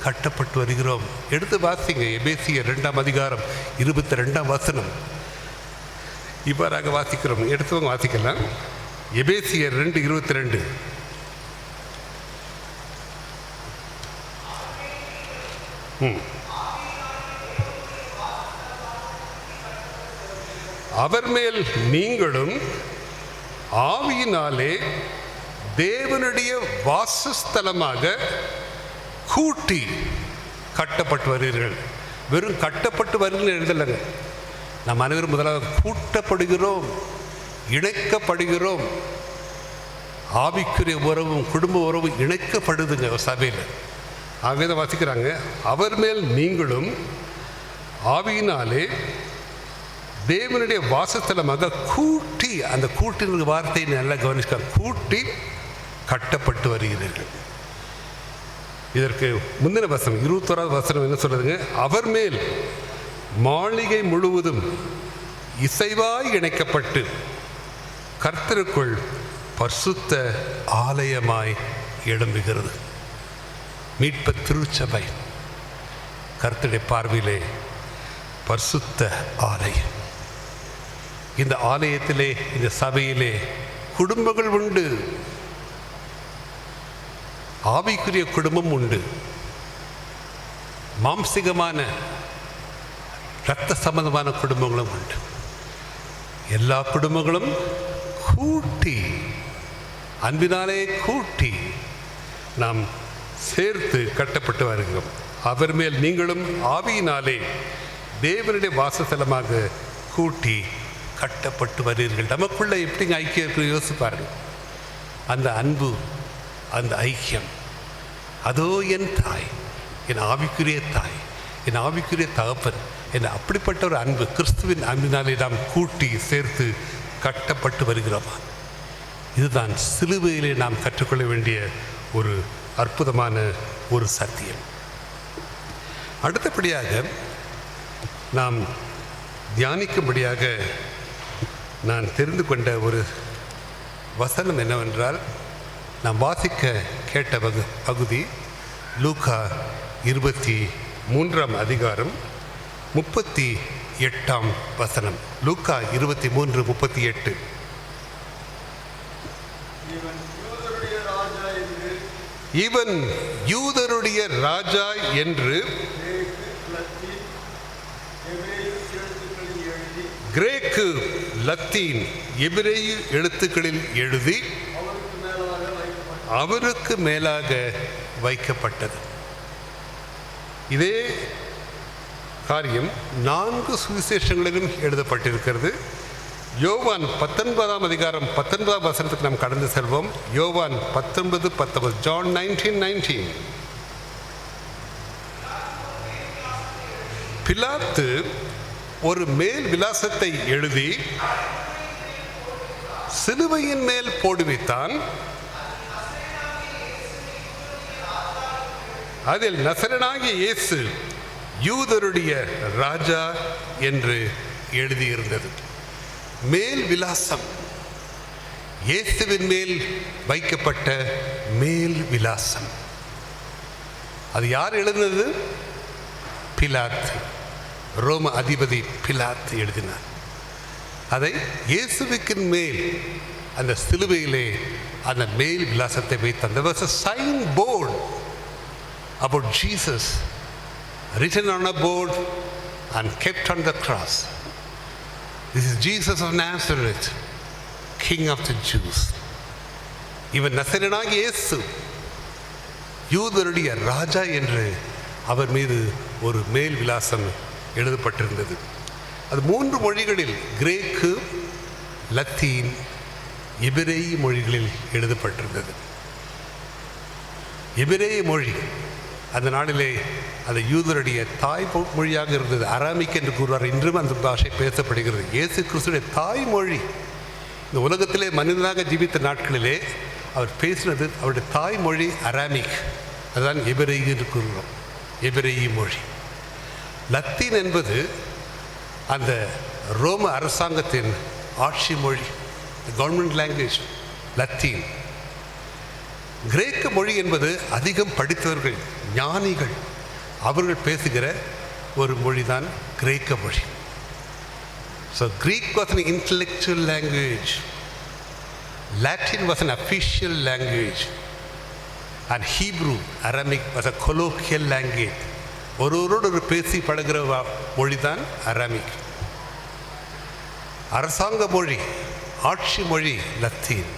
கட்டப்பட்டு வருகிறோம். எடுத்து வாசிங்க, எபேசியர் 2ஆம் அதிகாரம் 22ஆம் வசனம். இவ்வாறாக வாசிக்கிறோம். எடுத்தவங்க வாசிக்கலாம். எபேசியர் 2:22. அவர் மேல் நீங்களும் ஆவியினாலே தேவனுடைய வாசஸ்தலமாக கூட்டி கட்டப்பட்டு வருகிறீர்கள். வெறும் கட்டப்பட்டு வருகிறீர்கள் எழுதலைங்க. நாம் அனைவரும் முதலாக கூட்டப்படுகிறோம், இணைக்கப்படுகிறோம். ஆவிக்குரிய உறவும் குடும்ப உறவும் இணைக்கப்படுதுங்க சபையில். ஆகவே தான் வாசிக்கிறாங்க, அவர் மேல் நீங்களும் ஆவியினாலே தேவனுடைய வாசஸ்தலமாக கூட்டி, அந்த கூட்டின வார்த்தையை நல்லா கவனிக்க, கூட்டி கட்டப்பட்டு வருகிறீர்கள். இதற்கு முந்தின வசனம் 21ஆவது வசனம் என்ன சொல்றதுங்க? அவர் மேல் மாளிகை முழுவதும் இசைவாய் இணைக்கப்பட்டு கர்த்தருக்குள் பரிசுத்த ஆலயமாய் எழும்புகிறது. மீட்ப திருச்சபை கர்த்தருடைய பார்வையிலே பரிசுத்த ஆலயம். இந்த ஆலயத்திலே, இந்த சபையிலே குடும்பங்கள் உண்டு, ஆவிக்குரிய குடும்பம் உண்டு, மாம்சிகமான இரத்த சம்பந்தமான குடும்பங்களும் உண்டு. எல்லா குடும்பங்களும் கூட்டி, அன்பினாலே கூட்டி நாம் சேர்த்து கட்டப்பட்டு வருகிறோம். அவர் மேல் நீங்களும் ஆவியினாலே தேவனுடைய வாசஸ்தலமாக கூட்டி கட்டப்பட்டு வருகிறீர்கள். நமக்குள்ள எப்படிங்க ஐக்கியம் யோசிப்பார்கள். அந்த அன்பு, அந்த ஐக்கியம், அதோ என் தாய், என் ஆவிக்குரிய தாய், என் ஆவிக்குரிய தகப்பன், என் அப்படிப்பட்ட ஒரு அன்பு கிறிஸ்துவின் அன்பினாலே நாம் கூட்டி சேர்த்து கட்டப்பட்டு வருகிறோமா? இதுதான் சிலுவையிலே நாம் கற்றுக்கொள்ள வேண்டிய ஒரு அற்புதமான ஒரு சத்தியம். அடுத்தபடியாக நாம் தியானிக்கும்படியாக நான் தெரிந்து கொண்ட ஒரு வசனம் என்னவென்றால், நாம் வாசிக்க கேட்ட பகுதி லூக்கா 23ஆம் அதிகாரம் 38ஆம் வசனம். லூக்கா 23:38. இவன் யூதருடைய ராஜா என்று கிரேக்கு, லத்தீன், எபிரேய எழுத்துக்களில் எழுதி அவருக்கு மேலாக வைக்கப்பட்டது. இதே காரியம் 4 சுவிசேஷங்களிலும் எழுதப்பட்டிருக்கிறது. யோவான் 19ஆம் அதிகாரம் 19ஆம் வசனத்துக்கு நாம் கடந்து செல்வோம். யோவான் 19:19. ஜான் 19:19. பிலாத்து ஒரு மேல் விலாசத்தை எழுதி சிலுவையின் மேல் போடுவித்தான். அதில் நசரேயனாகிய இயேசு யூதருடைய ராஜா என்று எழுதியிருந்தது. மேல் விலாசம், இயேசுவின் மேல் வைக்கப்பட்ட மேல் விலாசம். அது யார் எழுதினது? பிலாத்து, ரோம அதிபதி பிலாத்து எழுதினார். அதை இயேசுவுக்கு மேல் அந்த சிலுவையிலே அந்த மேல் விலாசத்தை வைத்து, there was a sign board about Jesus written on a board and kept on the cross. This is Jesus of Nazareth, King of the Jews. இவன் நசரேயனாகிய இயேசு, யூதருடைய ராஜா என்று அவர் மீது ஒரு மேல் விலாசம் எழுதப்பட்டிருந்தது. அது 3 மொழிகளில், கிரேக்கு, லத்தீன், எபிரேய மொழிகளில் எழுதப்பட்டிருந்தது. எபிரேய மொழி அந்த நாளிலே அந்த யூதருடைய தாய் மொழியாக இருந்தது. அராமிக் என்று கூறுவார். இன்றும் அந்த பாஷை பேசப்படுகிறது. இயேசு கிறிஸ்துடைய தாய்மொழி. இந்த உலகத்திலே மனிதனாக ஜீவித்த நாட்களிலே அவர் பேசினது அவருடைய தாய்மொழி அராமிக். அதுதான் எபிரேய என்று கூறுகிறோம், எபிரேய மொழி. லத்தீன் என்பது அந்த ரோம அரசாங்கத்தின் ஆட்சி மொழி, கவர்மெண்ட் லாங்குவேஜ் லத்தீன். கிரேக்க மொழி என்பது அதிகம் படித்தவர்கள், ஞானிகள், அவர்கள் பேசுகிற ஒரு மொழிதான் கிரேக்க மொழி. So Greek was an intellectual language, Latin was an official language, and Hebrew, Aramaic was a colloquial language. ஒருவரோடு பேசி பழகிற மொழிதான் அராமிக். அரசாங்க மொழி, ஆட்சி மொழி லத்தீன்.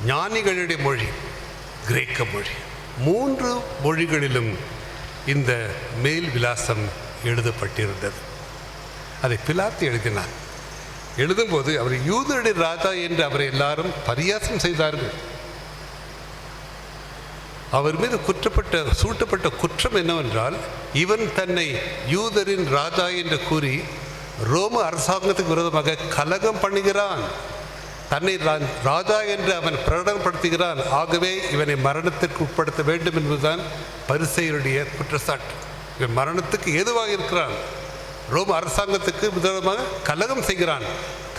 ஞானிகளுடைய மொழி கிரேக்க மொழி. 3 மொழிகளிலும் இந்த மேல் விலாசம் எழுதப்பட்டிருந்தது. அதை பிலாத்து எழுதினார். எழுதும்போது அவர் யூதருடைய ராஜா என்று அவரை எல்லாரும் பரியாசம் செய்தார்கள். அவர் மீது சூட்டப்பட்ட குற்றம் என்னவென்றால், இவன் தன்னை யூதரின் ராஜா என்று கூறி ரோம அரசாங்கத்துக்கு விரோதமாக கலகம் பண்ணுகிறான், தன்னை ராஜா என்று அவன் பிரகடனப்படுத்துகிறான், ஆகவே இவனை மரணத்திற்கு உட்படுத்த வேண்டும் என்பதுதான் பரிசேயருடைய குற்றச்சாட்டு. இவன் மரணத்துக்கு ஏதுவாக இருக்கிறான், ரோம அரசாங்கத்துக்கு விரோதமாக கலகம் செய்கிறான்,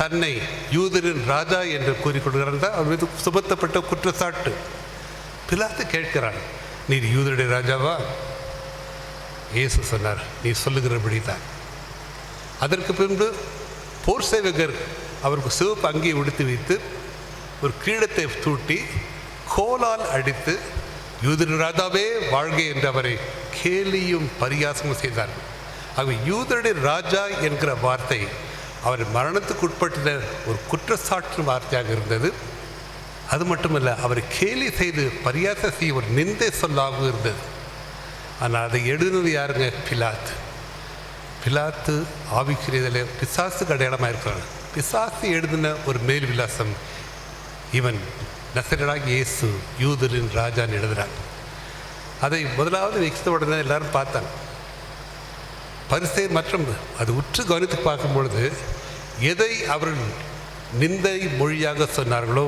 தன்னை யூதரின் ராஜா என்று கூறிக்கொள்கிறான் தான் அவன் மீது சுமத்தப்பட்ட குற்றச்சாட்டு. பிலாத்து கேட்கிறான், நீர் யூதருடைய ராஜாவா? இயேசு சொன்னார், நீ சொல்லுகிறபடி தான். அதற்கு பின்பு போர் சேவகர் அவருக்கு சிவப்பு அங்கி உடுத்தி வைத்து ஒரு கிரீடத்தை தூட்டி கோலால் அடித்து, யூதரின் ராஜாவே வாழ்க என்று அவரை கேலியும் பரியாசமும் செய்தார்கள். ஆக யூதருடைய ராஜா என்கிற வார்த்தை அவர் மரணத்துக்கு உட்பட்ட ஒரு குற்றச்சாட்டு வார்த்தையாக இருந்தது. அது மட்டுமல்ல, அவரை கேலி செய்து பரியாசம் செய்ய ஒரு நிந்தை சொல்லாகவும் இருந்தது. ஆனால் அதை எழுதினது யாருங்க? பிலாத்து. பிலாத்து ஆவிக்குரியதில் பிசாசுக்கு அடையாளமாக இருக்கிறாங்க. பிசாசு எழுதின ஒரு மேல் விலாசம், இவன் நசரேயனாகிய இயேசு யூதரின் ராஜான்னு எழுதுகிறாங்க. அதை முதலாவது வைத்த உடனே எல்லாரும் பார்த்தாங்க. பரிசேயர் மற்றும் அது உற்று கவனித்து பார்க்கும் பொழுது, எதை அவர்கள் நிந்தை மொழியாக சொன்னார்களோ,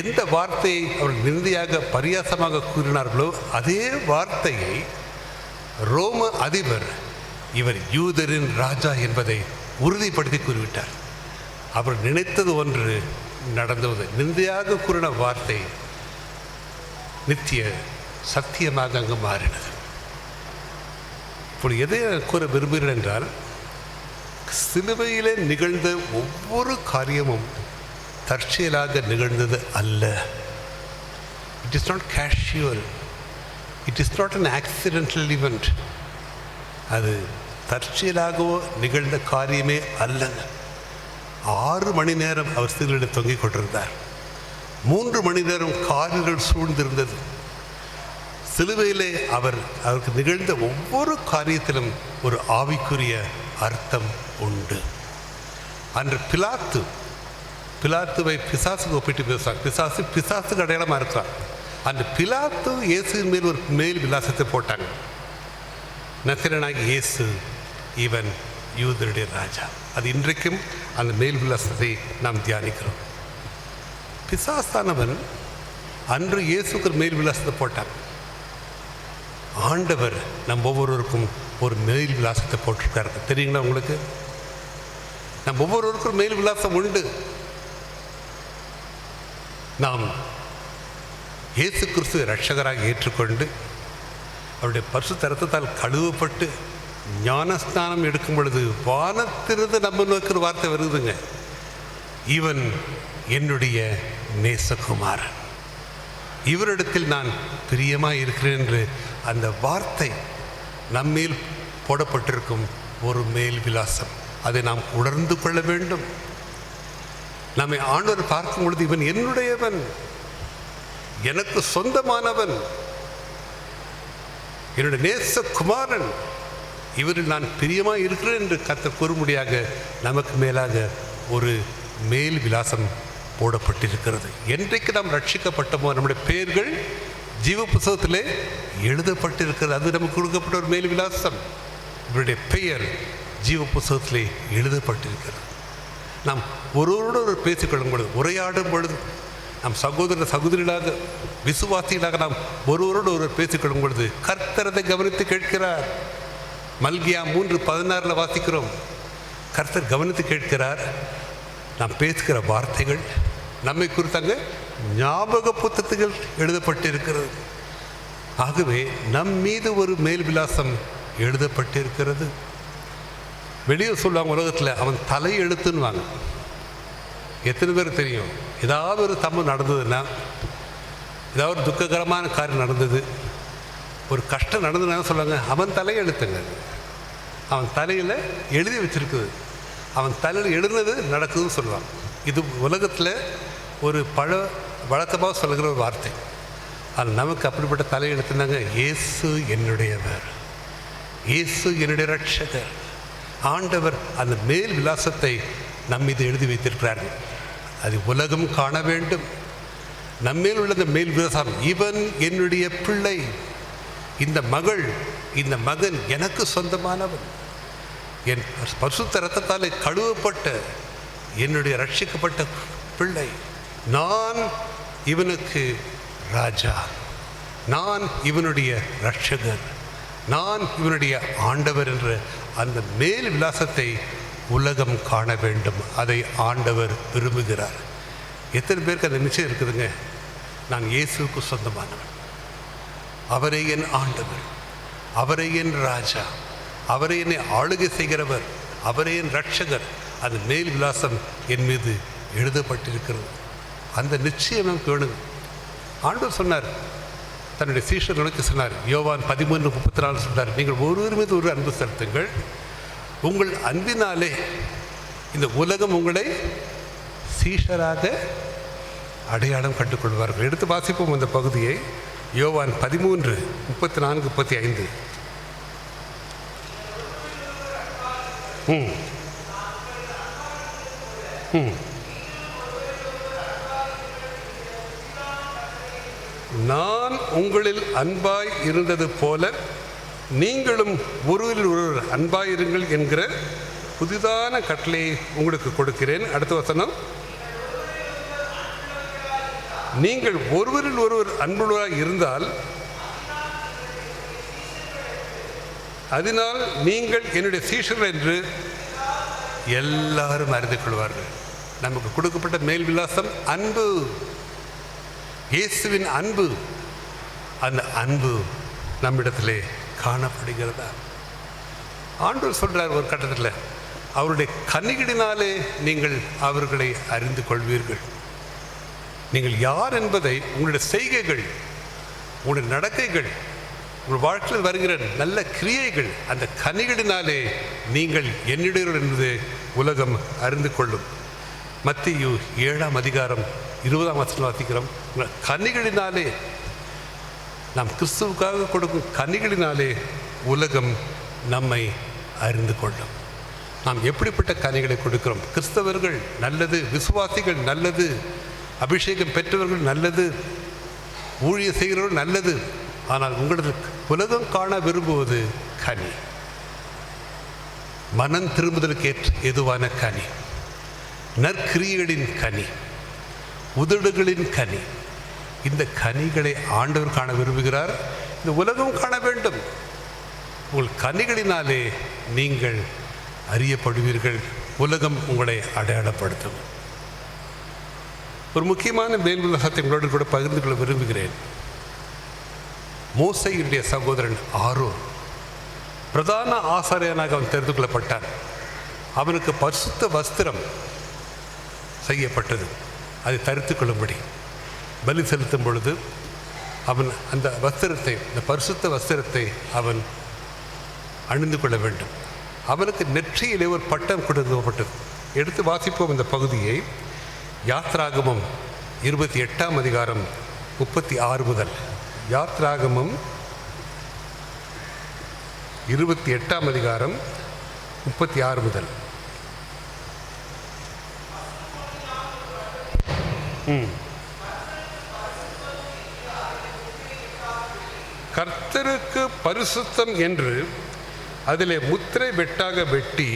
எந்த வார்த்தையை அவர்கள் நிந்தையாக பரியாசமாக கூறினார்களோ, அதே வார்த்தையை ரோம அதிபர் இவர் யூதரின் ராஜா என்பதை உறுதிப்படுத்தி கூறிவிட்டார். அவர் நினைத்தது ஒன்று நடந்தது. நிந்தையாக கூறின வார்த்தை நித்திய சத்தியமாக அங்கு மாறினது. இப்பொழுது எதை கூற விரும்புகிறேன் என்றால், சிலுவையிலே நிகழ்ந்த ஒவ்வொரு காரியமும் தற்செயலாக நிகழ்ந்தது அல்ல. It is not casual, it is not an accidental event. அது தற்செயலாகவோ நிகழ்ந்த காரியமே அல்ல. 6 மணி நேரம் அவர் சிலுவையில் தொங்கிக் கொண்டிருந்தார். 3 மணி நேரம் காரியங்கள் சூழ்ந்திருந்தது. சிலுவையிலே அவருக்கு நிகழ்ந்த ஒவ்வொரு காரியத்திலும் ஒரு ஆவிக்குரிய அர்த்தம் உண்டு. அன்று பிலாத்துவை பிசாசுக்கு ஒப்பிட்டு பேசுகிறார். பிசாசுக்கு அடையாளமாக இருக்கிறார். அந்த பிலாத்து இயேசுவின் மேல் ஒரு மேல் விலாசத்தை போட்டாங்க. நசரேயனாகிய இயேசு, இவன் யூதருடைய ராஜா. அது இன்றைக்கும் அந்த மேல் விலாசத்தை நாம் தியானிக்கிறோம். பிசாசானவன் அன்று இயேசுக்கு மேல் விலாசத்தை போட்டான். ஆண்டவர் நம் ஒவ்வொருவருக்கும் ஒரு மேல் விலாசத்தை போட்டிருக்காரு. தெரியுங்களா உங்களுக்கு? நம் ஒவ்வொருவருக்கும் மேல் விலாசம் உண்டு. நாம் இயேசு கிறிஸ்துவை இரட்சகராக ஏற்றுக்கொண்டு அவருடைய பரிசுத்த இரத்தத்தால் கழுவப்பட்டு ஞானஸ்நானம் எடுக்கும் பொழுது வானத்திலிருந்து நம்ம நோக்கிற வார்த்தை வருதுங்க, இவன் என்னுடைய நேசகுமாரன், இவரிடத்தில் நான் பிரியமாக இருக்கிறேன் என்று அந்த வார்த்தை நம்மேல் போடப்பட்டிருக்கும் ஒரு மேல் விலாசம். அதை நாம் உணர்ந்து கொள்ள வேண்டும். நம்மை ஆண்டவர் பார்க்கும் பொழுது இவன் என்னுடையவன், எனக்கு சொந்தமானவன், என்னுடைய நேசகுமாரன், இவரில் நான் பிரியமாக இருக்கிறேன் என்று கர்த்தர் கூறும்படியாக நமக்கு மேலாக ஒரு மேல் விலாசம் போடப்பட்டிருக்கிறது. என்றைக்கு நாம் ரட்சிக்கப்பட்டோமோ நம்முடைய பெயர்கள் ஜீவ புத்தகத்திலே எழுதப்பட்டிருக்கிறது. அது நமக்கு கொடுக்கப்பட்ட ஒரு மேல் விலாசம். இவருடைய பெயர் ஜீவ புத்தகத்திலே எழுதப்பட்டிருக்கிறது. நாம் ஒருவரோடு பேசிக்கொள்ளும் பொழுது, உரையாடும் பொழுது, நம் சகோதர சகோதரிகளாக விசுவாசிகளாக நாம் ஒருவரோடு ஒருவர் பேசிக்கொள்ளும் பொழுது கர்த்தரதை கவனித்து கேட்கிறார். மல்கியா 3:16 வாசிக்கிறோம். கர்த்தர் கவனித்து கேட்கிறார். நாம் பேசுகிற வார்த்தைகள் நம்மை குறித்தாங்க ஞாபக புத்தகங்கள் எழுதப்பட்டிருக்கிறது. ஆகவே நம் மீது ஒரு மேல் விலாசம் எழுதப்பட்டிருக்கிறது. வெளியே சொல்லுவாங்க உலகத்தில் அவன் தலை எழுத்துன்னுவாங்க. எத்தனை பேர் தெரியும்? ஏதாவது ஒரு சம்பவம் நடந்ததுன்னா, ஏதாவது ஒரு துக்ககரமான காரியம் நடந்தது, ஒரு கஷ்டம் நடந்ததுன்னா சொல்லுவாங்க அவன் தலை எழுத்துங்க, அவன் தலையில் எழுதி வச்சிருக்குது, அவன் தலையில் எழுதுனது நடக்குதுன்னு சொல்லுவாங்க. இது உலகத்தில் ஒரு வழக்கமாக சொல்லுகிற ஒரு வார்த்தை. ஆனால் நமக்கு அப்படிப்பட்ட தலை எழுத்துனாங்க இயேசு என்னுடையவர், இயேசு என்னுடைய இரட்சகர். ஆண்டவர் அந்த மேல் விலாசத்தை நம்மீது எழுதி வைத்திருக்கிறார்கள். அது உலகம் காண வேண்டும். நம்மேல் உள்ள அந்த மேல் விலாசம், இவன் என்னுடைய பிள்ளை, இந்த மகள், இந்த மகன் எனக்கு சொந்தமானவன், என் பரிசுத்த இரத்தத்தாலே கழுவப்பட்ட என்னுடைய ரட்சிக்கப்பட்ட பிள்ளை, நான் இவனுக்கு ராஜா, நான் இவனுடைய இரட்சகர், நான் இவனுடைய ஆண்டவர் என்ற அந்த மேல் விலாசத்தை உலகம் காண வேண்டும். அதை ஆண்டவர் விரும்புகிறார். எத்தனை பேருக்கு அந்த நிச்சயம் இருக்குதுங்க? நான் இயேசுவுக்கு சொந்தமானவன், அவரை என் ஆண்டவர், அவரை என் ராஜா, அவரை என்னை ஆளுகை செய்கிறவர், அவரை என் இரட்சகர். அந்த மேல் விலாசம் என் மீது எழுதப்பட்டிருக்கிறது. அந்த நிச்சயம் நமக்கு வேணும். ஆண்டவர் சொன்னார், தன்னுடைய சீஷர்களுக்கு சொன்னார், யோவான் 13:34 சொன்னார், நீங்கள் ஒருவர் மீது ஒரு அன்பு செலுத்துங்கள், உங்கள் அன்பினாலே இந்த உலகம் உங்களை சீஷராக அடையாளம் கண்டுகொள்வார்கள். எடுத்து வாசிப்போம் அந்த பகுதியை. யோவான் 13:34-35. நான் உங்களில் அன்பாய் இருந்தது போல நீங்களும் ஒருவரில் ஒருவர் அன்பாயிருங்கள் என்கிற புதிதான கட்டளையை உங்களுக்கு கொடுக்கிறேன். அடுத்த வசனம், நீங்கள் ஒருவரில் ஒருவர் அன்புள்ளவராக இருந்தால் அதனால் நீங்கள் என்னுடைய சீஷர்கள் என்று எல்லாரும் அறிந்து கொள்வார்கள். நமக்கு கொடுக்கப்பட்ட மேல் விலாசம் அன்பு, இயேசுவின் அன்பு. அந்த அன்பு நம்மிடத்திலே காணப்படுகிறதா? ஆண்டவர் சொல்றார் ஒரு கட்டத்தில், அவருடைய கனிகளினாலே நீங்கள் அவர்களை அறிந்து கொள்வீர்கள். நீங்கள் யார் என்பதை உங்களுடைய செய்கைகள், உங்களுடைய நடக்கைகள், உங்கள் வாழ்க்கையில் வருகிற நல்ல கிரியைகள், அந்த கனிகளினாலே நீங்கள் என்னுடையவர் என்பது உலகம் அறிந்து கொள்ளும். மத்தேயு 7:20 வாசிக்கிறோம். கனிகளினாலே, நாம் கிறிஸ்துவுக்காக கொடுக்கும் கனிகளினாலே உலகம் நம்மை அறிந்து கொள்ளும். நாம் எப்படிப்பட்ட கனிகளை கொடுக்கிறோம்? கிறிஸ்தவர்கள் நல்லது, விசுவாசிகள் நல்லது, அபிஷேகம் பெற்றவர்கள் நல்லது, ஊழிய செய்கிறவர்கள் நல்லது. ஆனால் உங்களுக்கு உலகம் காண விரும்புவது கனி, மனம் திரும்புதலுக்கு ஏதுவான கனி, நற்கிரியைகளின் கனி, உதடுகளின் கனி. இந்த கனிகளை ஆண்டவர் காண விரும்புகிறார். இந்த உலகம் காண வேண்டும். உங்கள் கனிகளினாலே நீங்கள் அறியப்படுவீர்கள். உலகம் உங்களை அடையாளப்படுத்தும். ஒரு முக்கியமான மேல் விலாசத்தை உங்களோடு கூட பகிர்ந்து கொள்ள விரும்புகிறேன். மோசேயுடைய சகோதரன் ஆரோன் பிரதான ஆசாரியனாக அவன் தெரிந்து கொள்ளப்பட்டான். அவனுக்கு பரிசுத்த வஸ்திரம் செய்யப்பட்டது. அதை தரித்து கொள்ளும்படி பலி செலுத்தும் பொழுது அவன் அந்த வஸ்திரத்தை, இந்த பரிசுத்த வஸ்திரத்தை அவன் அணிந்து கொள்ள வேண்டும். அவனுக்கு நெற்றியிலே ஒரு பட்டம் கொடுக்கப்பட்டது. எடுத்து வாசிப்போம் இந்த பகுதியை. யாத்ராகமம் 28ஆம் அதிகாரம் 36 முதல். யாத்ராகமம் 28ஆம் அதிகாரம் 36 முதல். கர்த்தருக்கு பரிசுத்தம் என்று அதிலே முத்திரை வெட்டாக வெட்டி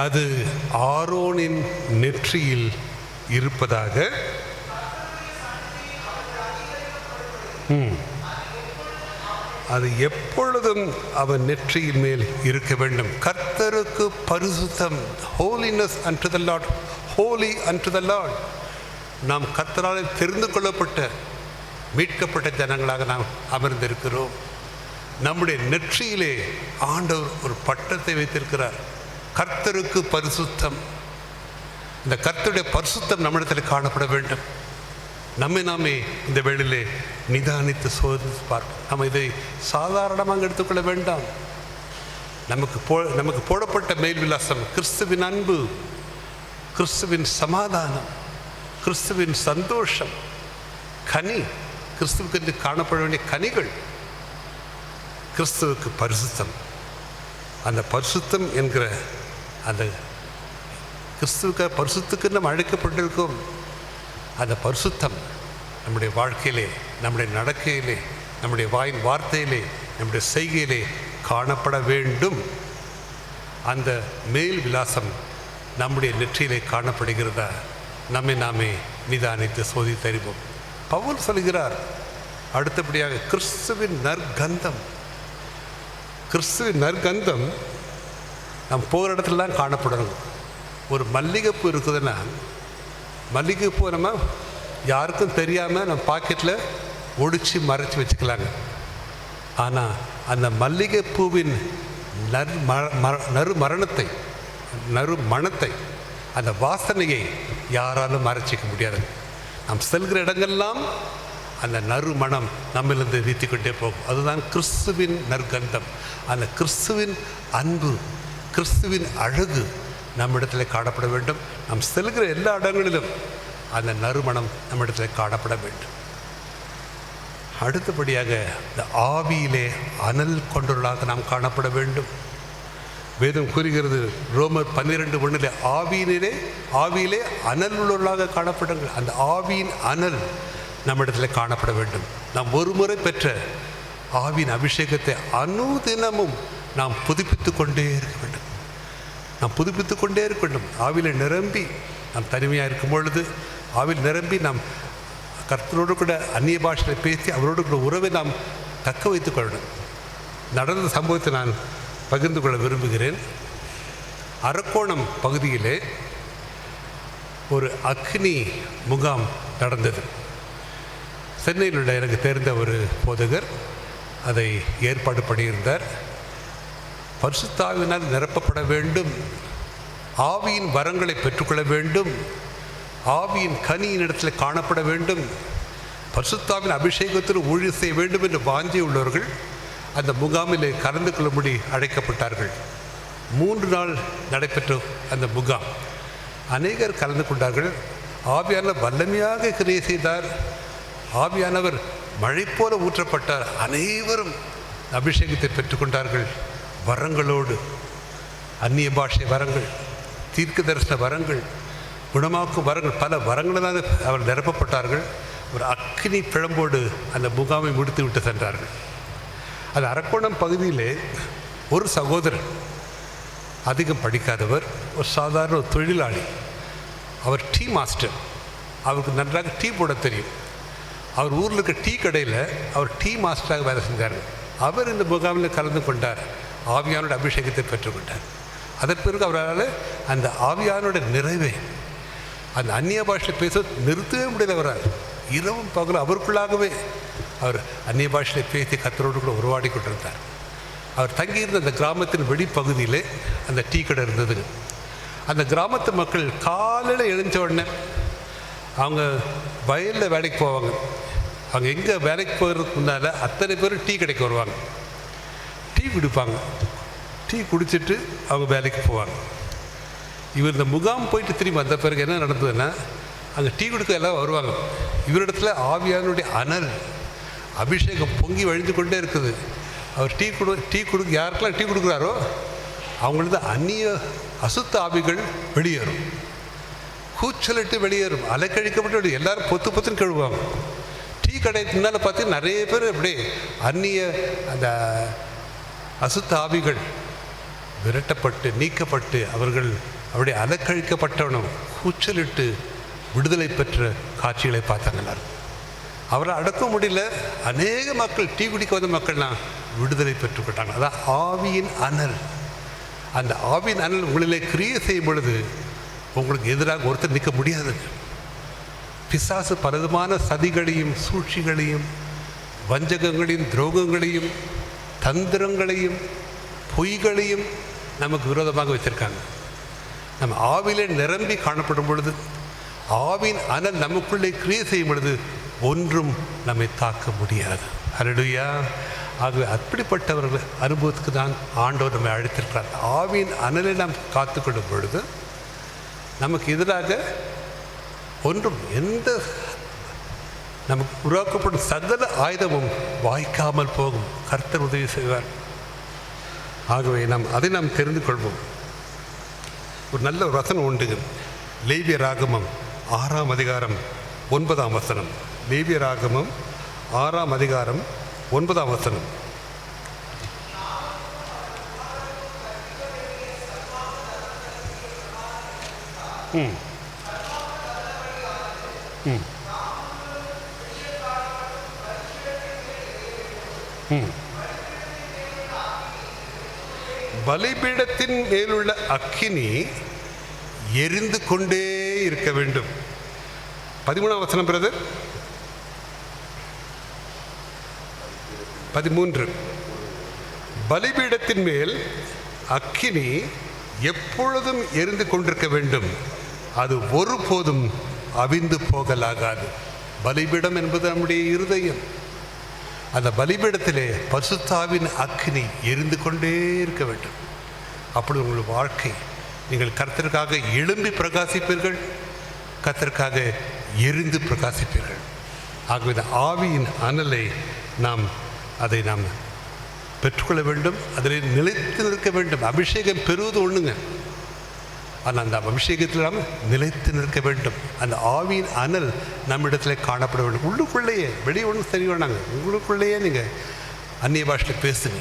அது ஆரோனின் நெற்றியில் இருப்பதாக அது எப்பொழுதும் அவன் நெற்றியின் மேல் இருக்க வேண்டும். கர்த்தருக்கு பரிசுத்தம், holiness unto the Lord, holy unto the Lord. நாம் கர்த்தரால் தெரிந்து கொள்ளப்பட்ட மீட்கப்பட்ட ஜனங்களாக நாம் அமர்ந்திருக்கிறோம். நம்முடைய நெற்றியிலே ஆண்டவர் ஒரு பட்டத்தை வைத்திருக்கிறார். கர்த்தருக்கு பரிசுத்தம். இந்த கர்த்தருடைய பரிசுத்தம் நம்மிடத்தில் காணப்பட வேண்டும். நம்மை நாமே இந்த வேளையிலே நிதானித்து சோதித்து பார்ப்போம். நம்ம இதை சாதாரணமாக எடுத்துக்கொள்ள வேண்டாம். நமக்கு போடப்பட்ட மேல் விலாசம் கிறிஸ்துவின் அன்பு, கிறிஸ்துவின் சமாதானம், கிறிஸ்துவின் சந்தோஷம், கனி, கிறிஸ்துவுக்கு காணப்பட வேண்டிய கனிகள், கிறிஸ்துவுக்கு பரிசுத்தம். அந்த பரிசுத்தம் என்கிற அந்த கிறிஸ்துவுக்கு பரிசுத்துக்கு நம்ம அழைக்கப்பட்டிருக்கோம். அந்த பரிசுத்தம் நம்முடைய வாழ்க்கையிலே, நம்முடைய நடக்கையிலே, நம்முடைய வாயின் வார்த்தையிலே, நம்முடைய செய்கையிலே காணப்பட வேண்டும். அந்த மேல் விலாசம் நம்முடைய நெற்றியிலே காணப்படுகிறதா? நம்மை நாமே நிதானித்து சோதித்தறிவோம். பவுல் சொல்கிறார் அடுத்தபடியாக கிறிஸ்துவின் நற்கந்தம். கிறிஸ்துவின் நற்கந்தம் நம் போகிற இடத்துலலாம் காணப்படணும். ஒரு மல்லிகைப்பூ இருக்குதுன்னா, மல்லிகைப்பூ நம்ம யாருக்கும் தெரியாமல் நம்ம பாக்கெட்டில் ஒடிச்சு மறைச்சி வச்சுக்கலாங்க. ஆனால் அந்த மல்லிகைப்பூவின் நறுமணத்தை, அந்த வாசனையை யாராலும் மறைச்சிக்க முடியாது. நாம் செல்கிற இடங்கள்லாம் அந்த நறுமணம் நம்மிலிருந்து வீத்திக்கொண்டே போகும். அதுதான் கிறிஸ்துவின் நற்கந்தம். அந்த கிறிஸ்துவின் அன்பு, கிறிஸ்துவின் அழகு நம்மிடத்தில் காணப்பட வேண்டும். நாம் செல்கிற எல்லா இடங்களிலும் அந்த நறுமணம் நம்மிடத்தில் காணப்பட வேண்டும். அடுத்தபடியாக இந்த ஆவியிலே அனல் கொண்டவர்களாக நாம் காணப்பட வேண்டும். வேதம் கூறுகிறது ரோமர் 12:1 ஆவியிலே அனல் உள்ளவர்களாக காணப்படுங்கள். அந்த ஆவியின் அனல் நம்மிடத்தில் காணப்பட வேண்டும். நாம் ஒரு முறை பெற்ற ஆவியின் அபிஷேகத்தை அனுதினமும் நாம் புதுப்பித்து கொண்டே இருக்க வேண்டும். நாம் புதுப்பித்து கொண்டே இருக்க வேண்டும். ஆவியில் நிரம்பி நாம் தனிமையாக இருக்கும் பொழுது ஆவியில் நிரம்பி நாம் கர்த்தரோடு கூட அந்நிய பாஷையில் பேசி அவரோடு கூட உறவை நாம் தக்க வைத்துக் கொள்ளணும். நடந்த சம்பவத்தை நான் பகிர்ந்து கொள்ள விரும்புகிறேன். அரக்கோணம் பகுதியிலே ஒரு அக்னி முகாம் நடந்தது. சென்னையில் உள்ள எனக்கு தெரிந்த ஒரு போதகர் அதை ஏற்பாடு பண்ணியிருந்தார். பரிசுத்த ஆவியினால் நிரப்பப்பட வேண்டும், ஆவியின் வரங்களை பெற்றுக்கொள்ள வேண்டும், ஆவியின் கனியின் இடத்தில் காணப்பட வேண்டும், பரிசுத்த ஆவியின் அபிஷேகத்தில் ஊழியம் செய்ய வேண்டும் என்று வாஞ்சி உள்ளவர்கள் அந்த முகாமில் கலந்து கொள்ளும்படி அழைக்கப்பட்டார்கள். 3 நாள் நடைபெற்ற அந்த முகாம் அநேகர் கலந்து கொண்டார்கள். ஆவியானவர் வல்லமையாக கிரியை செய்தார். ஆவியானவர் மழை போல ஊற்றப்பட்டார். அனைவரும் அபிஷேகத்தை பெற்றுக்கொண்டார்கள். வரங்களோடு, அந்நிய பாஷை வரங்கள், தீர்க்க தரிசன வரங்கள், குணமாக்கும் வரங்கள், பல வரங்களால் அவர் நிரப்பப்பட்டார்கள். ஒரு அக்னி பிழம்போடு அந்த முகாமை முடித்து விட்டு சென்றார்கள். அது அரக்கோணம் பகுதியிலே ஒரு சகோதரர், அதிகம் படிக்காதவர், ஒரு சாதாரண ஒரு தொழிலாளி. அவர் டீ மாஸ்டர். அவருக்கு நன்றாக டீ போட தெரியும். அவர் ஊரில் இருக்க டீ கடையில் அவர் டீ மாஸ்டராக வேலை செஞ்சார். அவர் இந்த முகாமில் கலந்து கொண்டார். ஆவியானோட அபிஷேகத்தை பெற்றுக்கொண்டார். அதன் பிறகு அவரால் அந்த ஆவியானோட நிறைவை, அந்த அந்நிய பாஷையில் பேச நிறுத்தவே முடியல. அவரால் இரவும் பகலும் அவருக்குள்ளாகவே அவர் அந்நிய பாஷையில் பேசி கர்த்தரோடு கூட உருவாடி கொண்டிருந்தார். அவர் தங்கியிருந்த அந்த கிராமத்தின் வெளிப்பகுதியிலே அந்த டீ கடை இருந்ததுங்க. அந்த கிராமத்து மக்கள் காலையில் எழுந்த உடனே அவங்க வயலில் வேலைக்கு போவாங்க. அவங்க எங்கே வேலைக்கு போகிறதுக்கு முன்னால் அத்தனை பேர் டீ கடைக்கு வருவாங்க. டீ குடிப்பாங்க. டீ குடிச்சிட்டு அவங்க வேலைக்கு போவாங்க. இவர் இந்த முகாம் போயிட்டு திரும்பி வந்த பிறகு என்ன நடந்ததுன்னா, அங்கே டீ குடிக்க எல்லாம் வருவாங்க. இவரிடத்துல ஆவியானுடைய அனல் அபிஷேகம் பொங்கி வழிந்து கொண்டே இருக்குது. அவர் டீ கொடுக்க யாருக்கெல்லாம் டீ கொடுக்குறாரோ அவங்களது அந்நிய அசுத்த ஆவிகள் வெளியேறும். கூச்சலிட்டு வெளியேறும். அலைக்கழிக்கப்பட்டு வெளியே எல்லாரும் பொத்து பொத்துன்னு கழுவுவாங்க. டீ கடை முன்னால் பார்த்து நிறைய பேர் அப்படி அந்நிய அந்த அசுத்த ஆவிகள் விரட்டப்பட்டு நீக்கப்பட்டு அவர்கள் அப்படியே அலைக்கழிக்கப்பட்டவனும் கூச்சலிட்டு விடுதலை பெற்ற காட்சிகளை பார்த்தாங்க எல்லாரும். அவரை அடக்க முடியல. அநேக மக்கள் டீ குடிக்க வந்த மக்கள்லாம் விடுதலை பெற்றுக்கொண்டாங்க. அதான் ஆவியின் அனல். அந்த ஆவியின் அனல் உங்களிலே கிரியை செய்யும் பொழுது உங்களுக்கு எதிராக ஒருத்தர் நிற்க முடியாது. பிசாசு பலவிதமான சதிகளையும் சூழ்ச்சிகளையும் வஞ்சகங்களையும் துரோகங்களையும் தந்திரங்களையும் பொய்களையும் நமக்கு விரோதமாக வச்சிருக்காங்க. நம்ம ஆவிலே நிரம்பி காணப்படும் பொழுது, ஆவின் அனல் நமக்குள்ளே கிரியை செய்யும் பொழுது ஒன்றும் நம்மை தாக்க முடியாது. ஹல்லேலூயா. ஆகவே அப்படிப்பட்டவர்கள் அனுபவத்துக்கு தான் ஆண்டவர் நம்மை அழைத்திருக்கிறார். ஆவியின் அனலை நாம் காத்துக்கொள்ளும் பொழுது நமக்கு எதிராக ஒன்றும் எந்த நமக்கு உருவாக்கப்படும் சகல ஆயுதமும் வாய்க்காமல் போகும். கர்த்தர் உதவி செய்வார். ஆகவே அதை நாம் தெரிந்து கொள்வோம். ஒரு நல்ல ஒரு வசனம் உண்டு. லேவியராகமம் 6ஆம் அதிகாரம் 9ஆம் வசனம். லேவியராகமம் 6ஆம் அதிகாரம் 9ஆம் வசனம். பலிபீடத்தின் மேலுள்ள அக்கினி எரிந்து கொண்டே இருக்க வேண்டும். 13ஆம் வசனம் பிரதர். 13. பலிபீடத்தின் மேல் அக்கினி எப்பொழுதும் எரிந்து கொண்டிருக்க வேண்டும். அது ஒருபோதும் அவிந்து போகலாகாது. பலிபீடம் என்பது நம்முடைய இருதயம். அந்த பலிபீடத்திலே பரிசுத்தாவின் அக்கினி எரிந்து கொண்டே இருக்க வேண்டும். அப்படி உங்கள் வாழ்க்கை, நீங்கள் கர்த்தருக்காக எழும்பி பிரகாசிப்பீர்கள், கர்த்தருக்காக எரிந்து பிரகாசிப்பீர்கள். ஆகவே இந்த ஆவியின் அனலை நாம் பெற்றுக்கொள்ள வேண்டும். அதில் நிலைத்து நிற்க வேண்டும். அபிஷேகம் பெறுவது ஒன்றுங்க, ஆனால் அந்த அபிஷேகத்தில் நாம் நிலைத்து நிற்க வேண்டும். அந்த ஆவியின் அனல் நம்மிடத்தில் காணப்பட வேண்டும். உள்ளுக்குள்ளேயே, வெளியே ஒன்றும் சரி வேணாங்க, உங்களுக்குள்ளேயே நீங்கள் அந்நிய பாஷையில் பேசுங்க.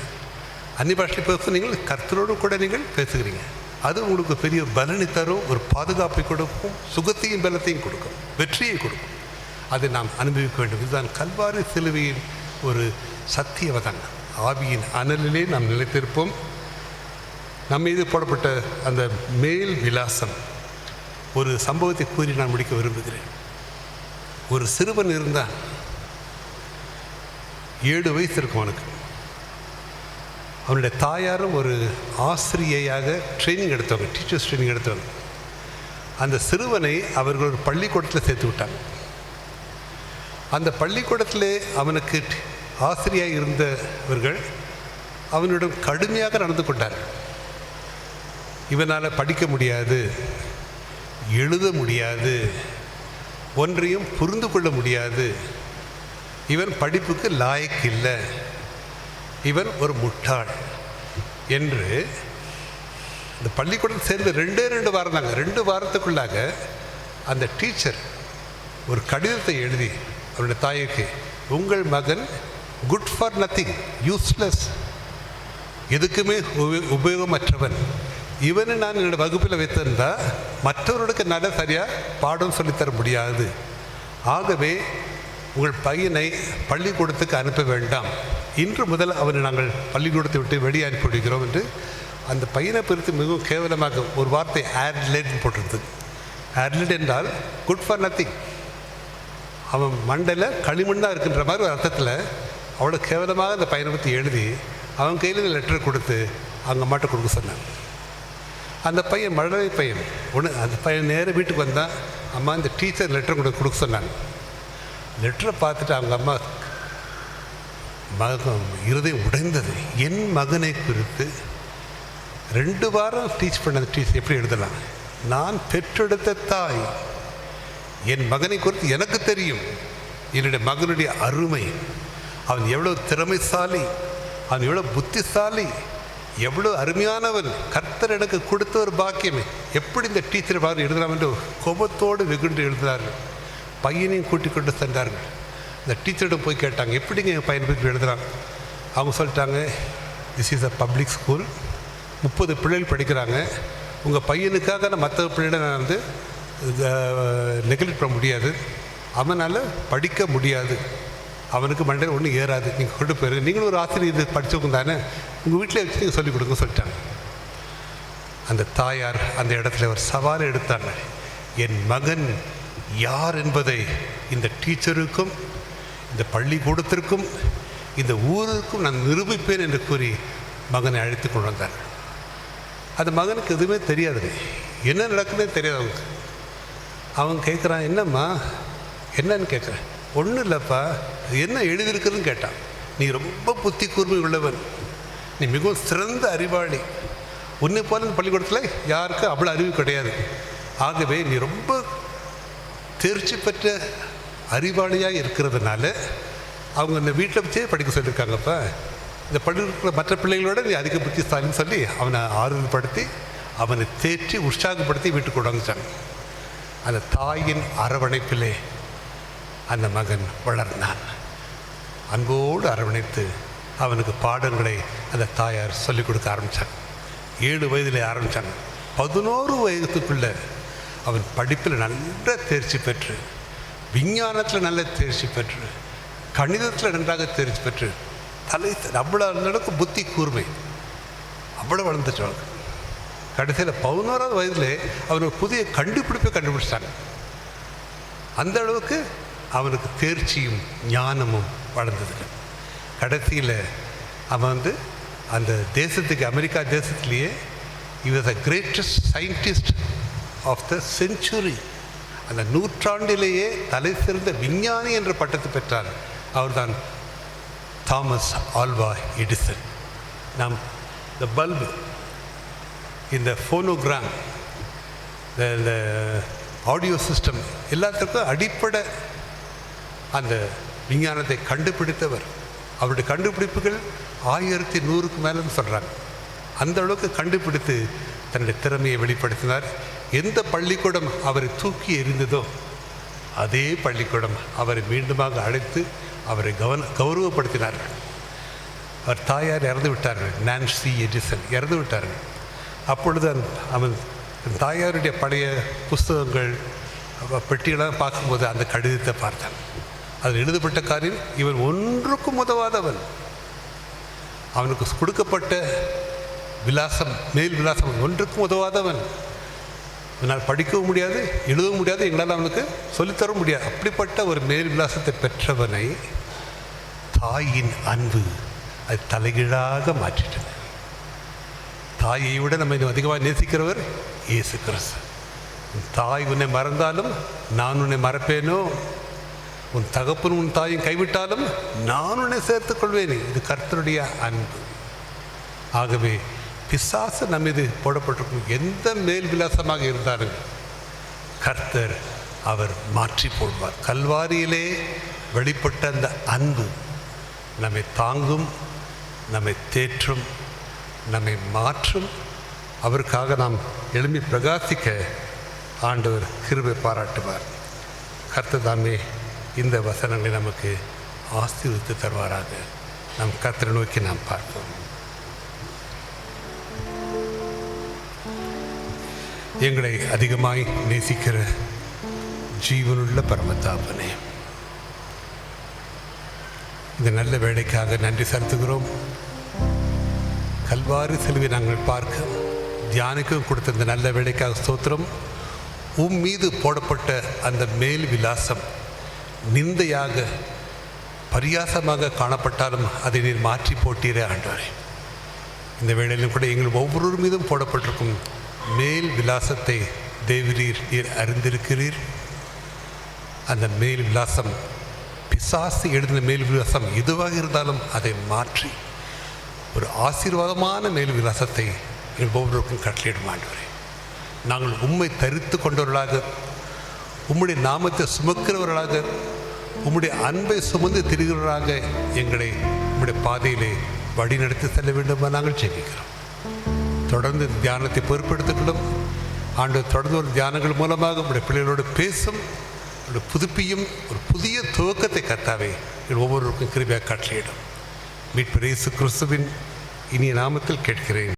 அந்நிய பாஷையில் பேச நீங்கள் கர்த்தரோடு கூட நீங்கள் பேசுகிறீங்க. அது உங்களுக்கு பெரிய பலனை தரும், ஒரு பாதுகாப்பை கொடுக்கும், சுகத்தையும் பலத்தையும் கொடுக்கும், வெற்றியை கொடுக்கும். அதை நாம் அனுபவிக்க வேண்டும். இதுதான் கல்வாரி சிலுவையின் ஒரு சத்தியவதங்க. ஆவியின் அனலிலே நாம் நிலைத்திருப்போம். நம்ம மீது போடப்பட்ட அந்த மேல் விலாசம், ஒரு சம்பவத்தை கூறி நான் முடிக்க விரும்புகிறேன். ஒரு சிறுவன் இருந்தான். 7 வயசு இருக்கும் அவனுக்கு. அவனுடைய தாயாரும் ஒரு ஆசிரியையாக ட்ரைனிங் எடுத்தவங்க, டீச்சர்ஸ் ட்ரைனிங் எடுத்தவங்க. அந்த சிறுவனை அவர்கள் ஒரு பள்ளிக்கூடத்தில் சேர்த்து விட்டாங்க. அந்த பள்ளிக்கூடத்தில் அவனுக்கு ஆசிரியாக இருந்தவர்கள் அவனிடம் கடுமையாக நடந்து கொண்டார்கள். இவனால் படிக்க முடியாது, எழுத முடியாது, ஒன்றையும் புரிந்து கொள்ள முடியாது, இவன் படிப்புக்கு லாயக்கு இல்லை, இவன் ஒரு முட்டாள் என்று இந்த பள்ளிக்கூடம் சேர்ந்து 2 வாரம் தாங்க. 2 வாரத்துக்குள்ளாக அந்த டீச்சர் ஒரு கடிதத்தை எழுதி அவருடைய தாய்க்கு, உங்கள் மகன் குட் ஃபார் நத்திங், யூஸ்லெஸ், எதுக்குமே உபயோகமற்றவன், இவனை நான் என்னோடய வகுப்பில் வைத்திருந்தா மற்றவர்களுக்கு நல்ல சரியாக பாடம் சொல்லித்தர முடியாது. ஆகவே உங்கள் பையனை பள்ளிக்கூடத்துக்கு அனுப்ப வேண்டாம், இன்று முதல் அவனை நாங்கள் பள்ளிக்கூடத்தை விட்டு வெளியே அனுப்பிவிடுகிறோம் என்று அந்த பையனை பிரித்து மிகவும் கேவலமாக ஒரு வார்த்தை ஆட்லெட்னு போட்டிருந்தது. ஆட்லெட் என்றால் குட் ஃபார் நத்திங், அவன் மண்டையில் களிமண்ணாக இருக்கின்ற மாதிரி ஒரு அர்த்தத்தில் அவ்வளோ கேவலமாக அந்த பையனை பற்றி எழுதி அவன் கையில் லெட்டரை கொடுத்து அவங்க அம்மாட்ட கொடுக்க சொன்னான். அந்த பையன் மழலை பையன் அந்த பையன் நேராக வீட்டுக்கு வந்தான். அம்மா இந்த டீச்சர் லெட்டர் கொடுக்க சொன்னாங்க. லெட்டரை பார்த்துட்டு அவங்க அம்மா இருதயம் உடைந்தது. என் மகனை குறித்து 2 வாரம் டீச் பண்ண டீச்சர் எப்படி எழுதலாம்? நான் பெற்றெடுத்த தாய், என் மகனை குறித்து எனக்கு தெரியும், என்னுடைய மகனுடைய அருமை, அவன் எவ்வளோ திறமைசாலி, அவன் எவ்வளோ புத்திசாலி, எவ்வளோ அருமையானவன், கர்த்தர் எனக்கு கொடுத்த ஒரு பாக்கியமே, எப்படி இந்த டீச்சரை பார்த்து எழுதலாம் என்று கோபத்தோடு வெகுண்டு எழுதினார்கள். பையனையும் கூட்டிக் கொண்டு சென்றார்கள். இந்த டீச்சரிடம் போய் கேட்டாங்க, எப்படிங்க என் பையனை பற்றி எழுதுகிறான்? அவங்க சொல்லிட்டாங்க, this is a public school, 30 பிள்ளைகள் படிக்கிறாங்க, உங்கள் பையனுக்காக நான் மற்ற பிள்ளைகளை நான் வந்து நெக்லெக்ட் பண்ண முடியாது, அவனால் படிக்க முடியாது, அவனுக்கு மண்டையில் ஒன்றும் ஏறாது, நீங்கள் கொண்டு போயிரு, நீங்களும் ஒரு ஆசிரியர் இது படித்தவங்க தானே, உங்கள் வீட்டில் வச்சு நீங்கள் சொல்லிக் கொடுங்க சொல்லிட்டாங்க. அந்த தாயார் அந்த இடத்துல ஒரு சவாலை எடுத்தாங்க. என் மகன் யார் என்பதை இந்த டீச்சருக்கும் இந்த பள்ளிக்கூடத்திற்கும் இந்த ஊருக்கும் நான் நிரூபிப்பேன் என்று கூறி மகனை அழைத்து கொண்டு வந்தார். அந்த மகனுக்கு எதுவுமே தெரியாது, என்ன நடக்குதுன்னு தெரியாது. அவன் கேட்குறான், என்னம்மா என்னன்னு கேட்குறேன். ஒன்றும் இல்லைப்பா, என்ன எழுதியிருக்குதுன்னு கேட்டான். நீ ரொம்ப புத்தி கூர்மை உள்ளவன், நீ மிகவும் சிறந்த அறிவாளி, உன்னை போல இந்த பள்ளிக்கூடத்தில் யாருக்கும் அவ்வளோ அறிவு கிடையாது, ஆகவே நீ ரொம்ப தேர்ச்சி பெற்ற அறிவாளியாக இருக்கிறதுனால அவங்க இந்த வீட்டில் வச்சே படிக்க சொல்லியிருக்காங்கப்பா, இந்த பள்ளிக்கூட மற்ற பிள்ளைகளோட நீ அதிக புத்திசாலின்னு சொல்லி அவனை ஆறுதல்படுத்தி அவனை தேற்றி உற்சாகப்படுத்தி வீட்டுக்கு கொண்டு வந்துட்டாங்க. அந்த தாயின் அரவணைப்பிலே அந்த மகன் வளர்ந்தான். அன்போடு அரவணைத்து அவனுக்கு பாடங்களை அந்த தாயார் சொல்லிக் கொடுக்க ஆரம்பித்தாங்க. 7 வயதில் ஆரம்பித்தாங்க. 11 வயதுக்குள்ளே அவன் படிப்பில் நல்ல தேர்ச்சி பெற்று, விஞ்ஞானத்தில் நல்ல தேர்ச்சி பெற்று, கணிதத்தில் நன்றாக தேர்ச்சி பெற்று, அவ்வளோ நடக்கு புத்தி கூர்மை அவ்வளோ வளர்ந்துச்சு. கடைசியில் 11ஆவது வயதில் அவனுக்கு புதிய கண்டுபிடிப்பை கண்டுபிடிச்சாங்க. அந்த அளவுக்கு அவனுக்கு தேர்ச்சியும் ஞானமும் வளர்ந்தது. கடைசியில் அவன் வந்து அந்த தேசத்துக்கு, America தேசத்துலேயே he was the greatest scientist of the century, அந்த நூற்றாண்டிலேயே தலை சிறந்த விஞ்ஞானி என்ற பட்டத்தை பெற்றார். அவர்தான் தாமஸ் ஆல்வா எடிசன். நாம் இந்த பல்பு, இந்த ஃபோனோகிராம், இந்த ஆடியோ சிஸ்டம் எல்லாத்துக்கும் அடிப்படை அந்த விஞ்ஞானத்தை கண்டுபிடித்தவர். அவருடைய கண்டுபிடிப்புகள் 1100க்கு மேலேன்னு சொல்கிறாங்க. அந்த அளவுக்கு கண்டுபிடித்து தன்னுடைய திறமையை வெளிப்படுத்தினார். எந்த பள்ளிக்கூடம் அவரை தூக்கி எறிந்ததோ அதே பள்ளிக்கூடம் அவரை மீண்டுமாக அழைத்து அவரை கௌரவப்படுத்தினார்கள். அவர் தாயார் இறந்து விட்டார்கள், நான்சி எடிசன் இறந்து விட்டார்கள். அப்பொழுது அவன் தாயாருடைய பழைய புஸ்தகங்கள் பெட்டியெல்லாம் பார்க்கும்போது அந்த கடிதத்தை பார்த்தான். அதில் எழுதப்பட்ட காரியம், இவன் ஒன்றுக்கும் உதவாதவன், அவனுக்கு கொடுக்கப்பட்ட விலாசம், மேல் விலாசம் ஒன்றுக்கும் உதவாதவன், என்னால் படிக்கவும் முடியாது, எழுதவும் முடியாது, எங்களால் அவனுக்கு சொல்லித்தர முடியாது. அப்படிப்பட்ட ஒரு மேல் விலாசத்தை பெற்றவனை தாயின் அன்பு அது தலைகீழாக மாற்றிட்டது. தாயை விட நம்ம அதிகமாக நேசிக்கிறவர் இயேசு கிறிஸ்து. உன் தாய் உன்னை மறந்தாலும் நான் உன்னை மறப்பேனோ, உன் தகப்பனும் உன் தாயும் கைவிட்டாலும் நான் உன்னை சேர்த்துக் கொள்வேன். இது கர்த்தருடைய அன்பு. ஆகவே பிசாசு நம்மீது போடப்பட்டிருக்கும் எந்த மேல் விலாசமாக இருந்தாலும் கர்த்தர் அவர் மாற்றி போடுவார். கல்வாரியிலே வெளிப்பட்ட அந்த அன்பு நம்மை தாங்கும், நம்மை தேற்றும், நம்மை மாற்றும். அவருக்காக நாம் எழும்பி பிரகாசிக்க ஆண்டவர் கிருபை பாராட்டுவார். கர்த்தர் தாமே இந்த வசனங்களை நமக்கு ஆசீர்வதித்து தருவாராக. நம் கர்த்தரை நோக்கி நாம் பார்ப்போம். எங்களை அதிகமாய் நேசிக்கிற ஜீவனுள்ள பரமத்தாப்பனே, இந்த நல்ல வேலைக்காக நன்றி செலுத்துகிறோம். கல்வாரி சிலுவை நாங்கள் பார்க்க தியானிக்கும் கொடுத்த இந்த நல்ல வேலைக்காக ஸ்தோத்திரம். மீது போடப்பட்ட அந்த மேல் விலாசம் நிந்தையாக பரியாசமாக காணப்பட்டாலும் அதை நீர் மாற்றி போட்டீரே ஆண்டவரே. இந்த வேளையிலும் கூட எங்கள் ஒவ்வொரு மீதும் போடப்பட்டிருக்கும் மேல் விலாசத்தை தேவரீர் நீர் அறிந்திருக்கிறீர். அந்த மேல் விலாசம் பிசாசு எழுதின மேல் விலாசம் எதுவாக இருந்தாலும் அதை மாற்றி ஒரு ஆசீர்வாதமான மேல் விலாசத்தை எங்கள் ஒவ்வொருவருக்கும் கட்டளையிடும் ஆண்டவரே. நாங்கள் உம்மை தரித்து கொண்டவர்களாக, உம்முடைய நாமத்தை சுமக்கிறவர்களாக, உம்முடைய அன்பை சுமந்து திரிகிறவர்களாக எங்களை உம்முடைய பாதையிலே வழிநடத்தி செல்ல வேண்டுமா நாங்கள் ஜெபிக்கிறோம். தொடர்ந்து தியானத்தை பொறுப்பெடுத்துக்கொள்ளும் ஆண்டவர். தொடர்ந்து ஒரு தியானங்கள் மூலமாக உம்முடைய பிள்ளைகளோடு பேசும், புதுப்பியும் ஒரு புதிய துவக்கத்தை கர்த்தாவே எங்கள் ஒவ்வொருவருக்கும் கிருபையாக கட்டளையிடும். மீட்பர் இயேசு கிறிஸ்துவின் இனிய நாமத்தில் கேட்கிறேன்.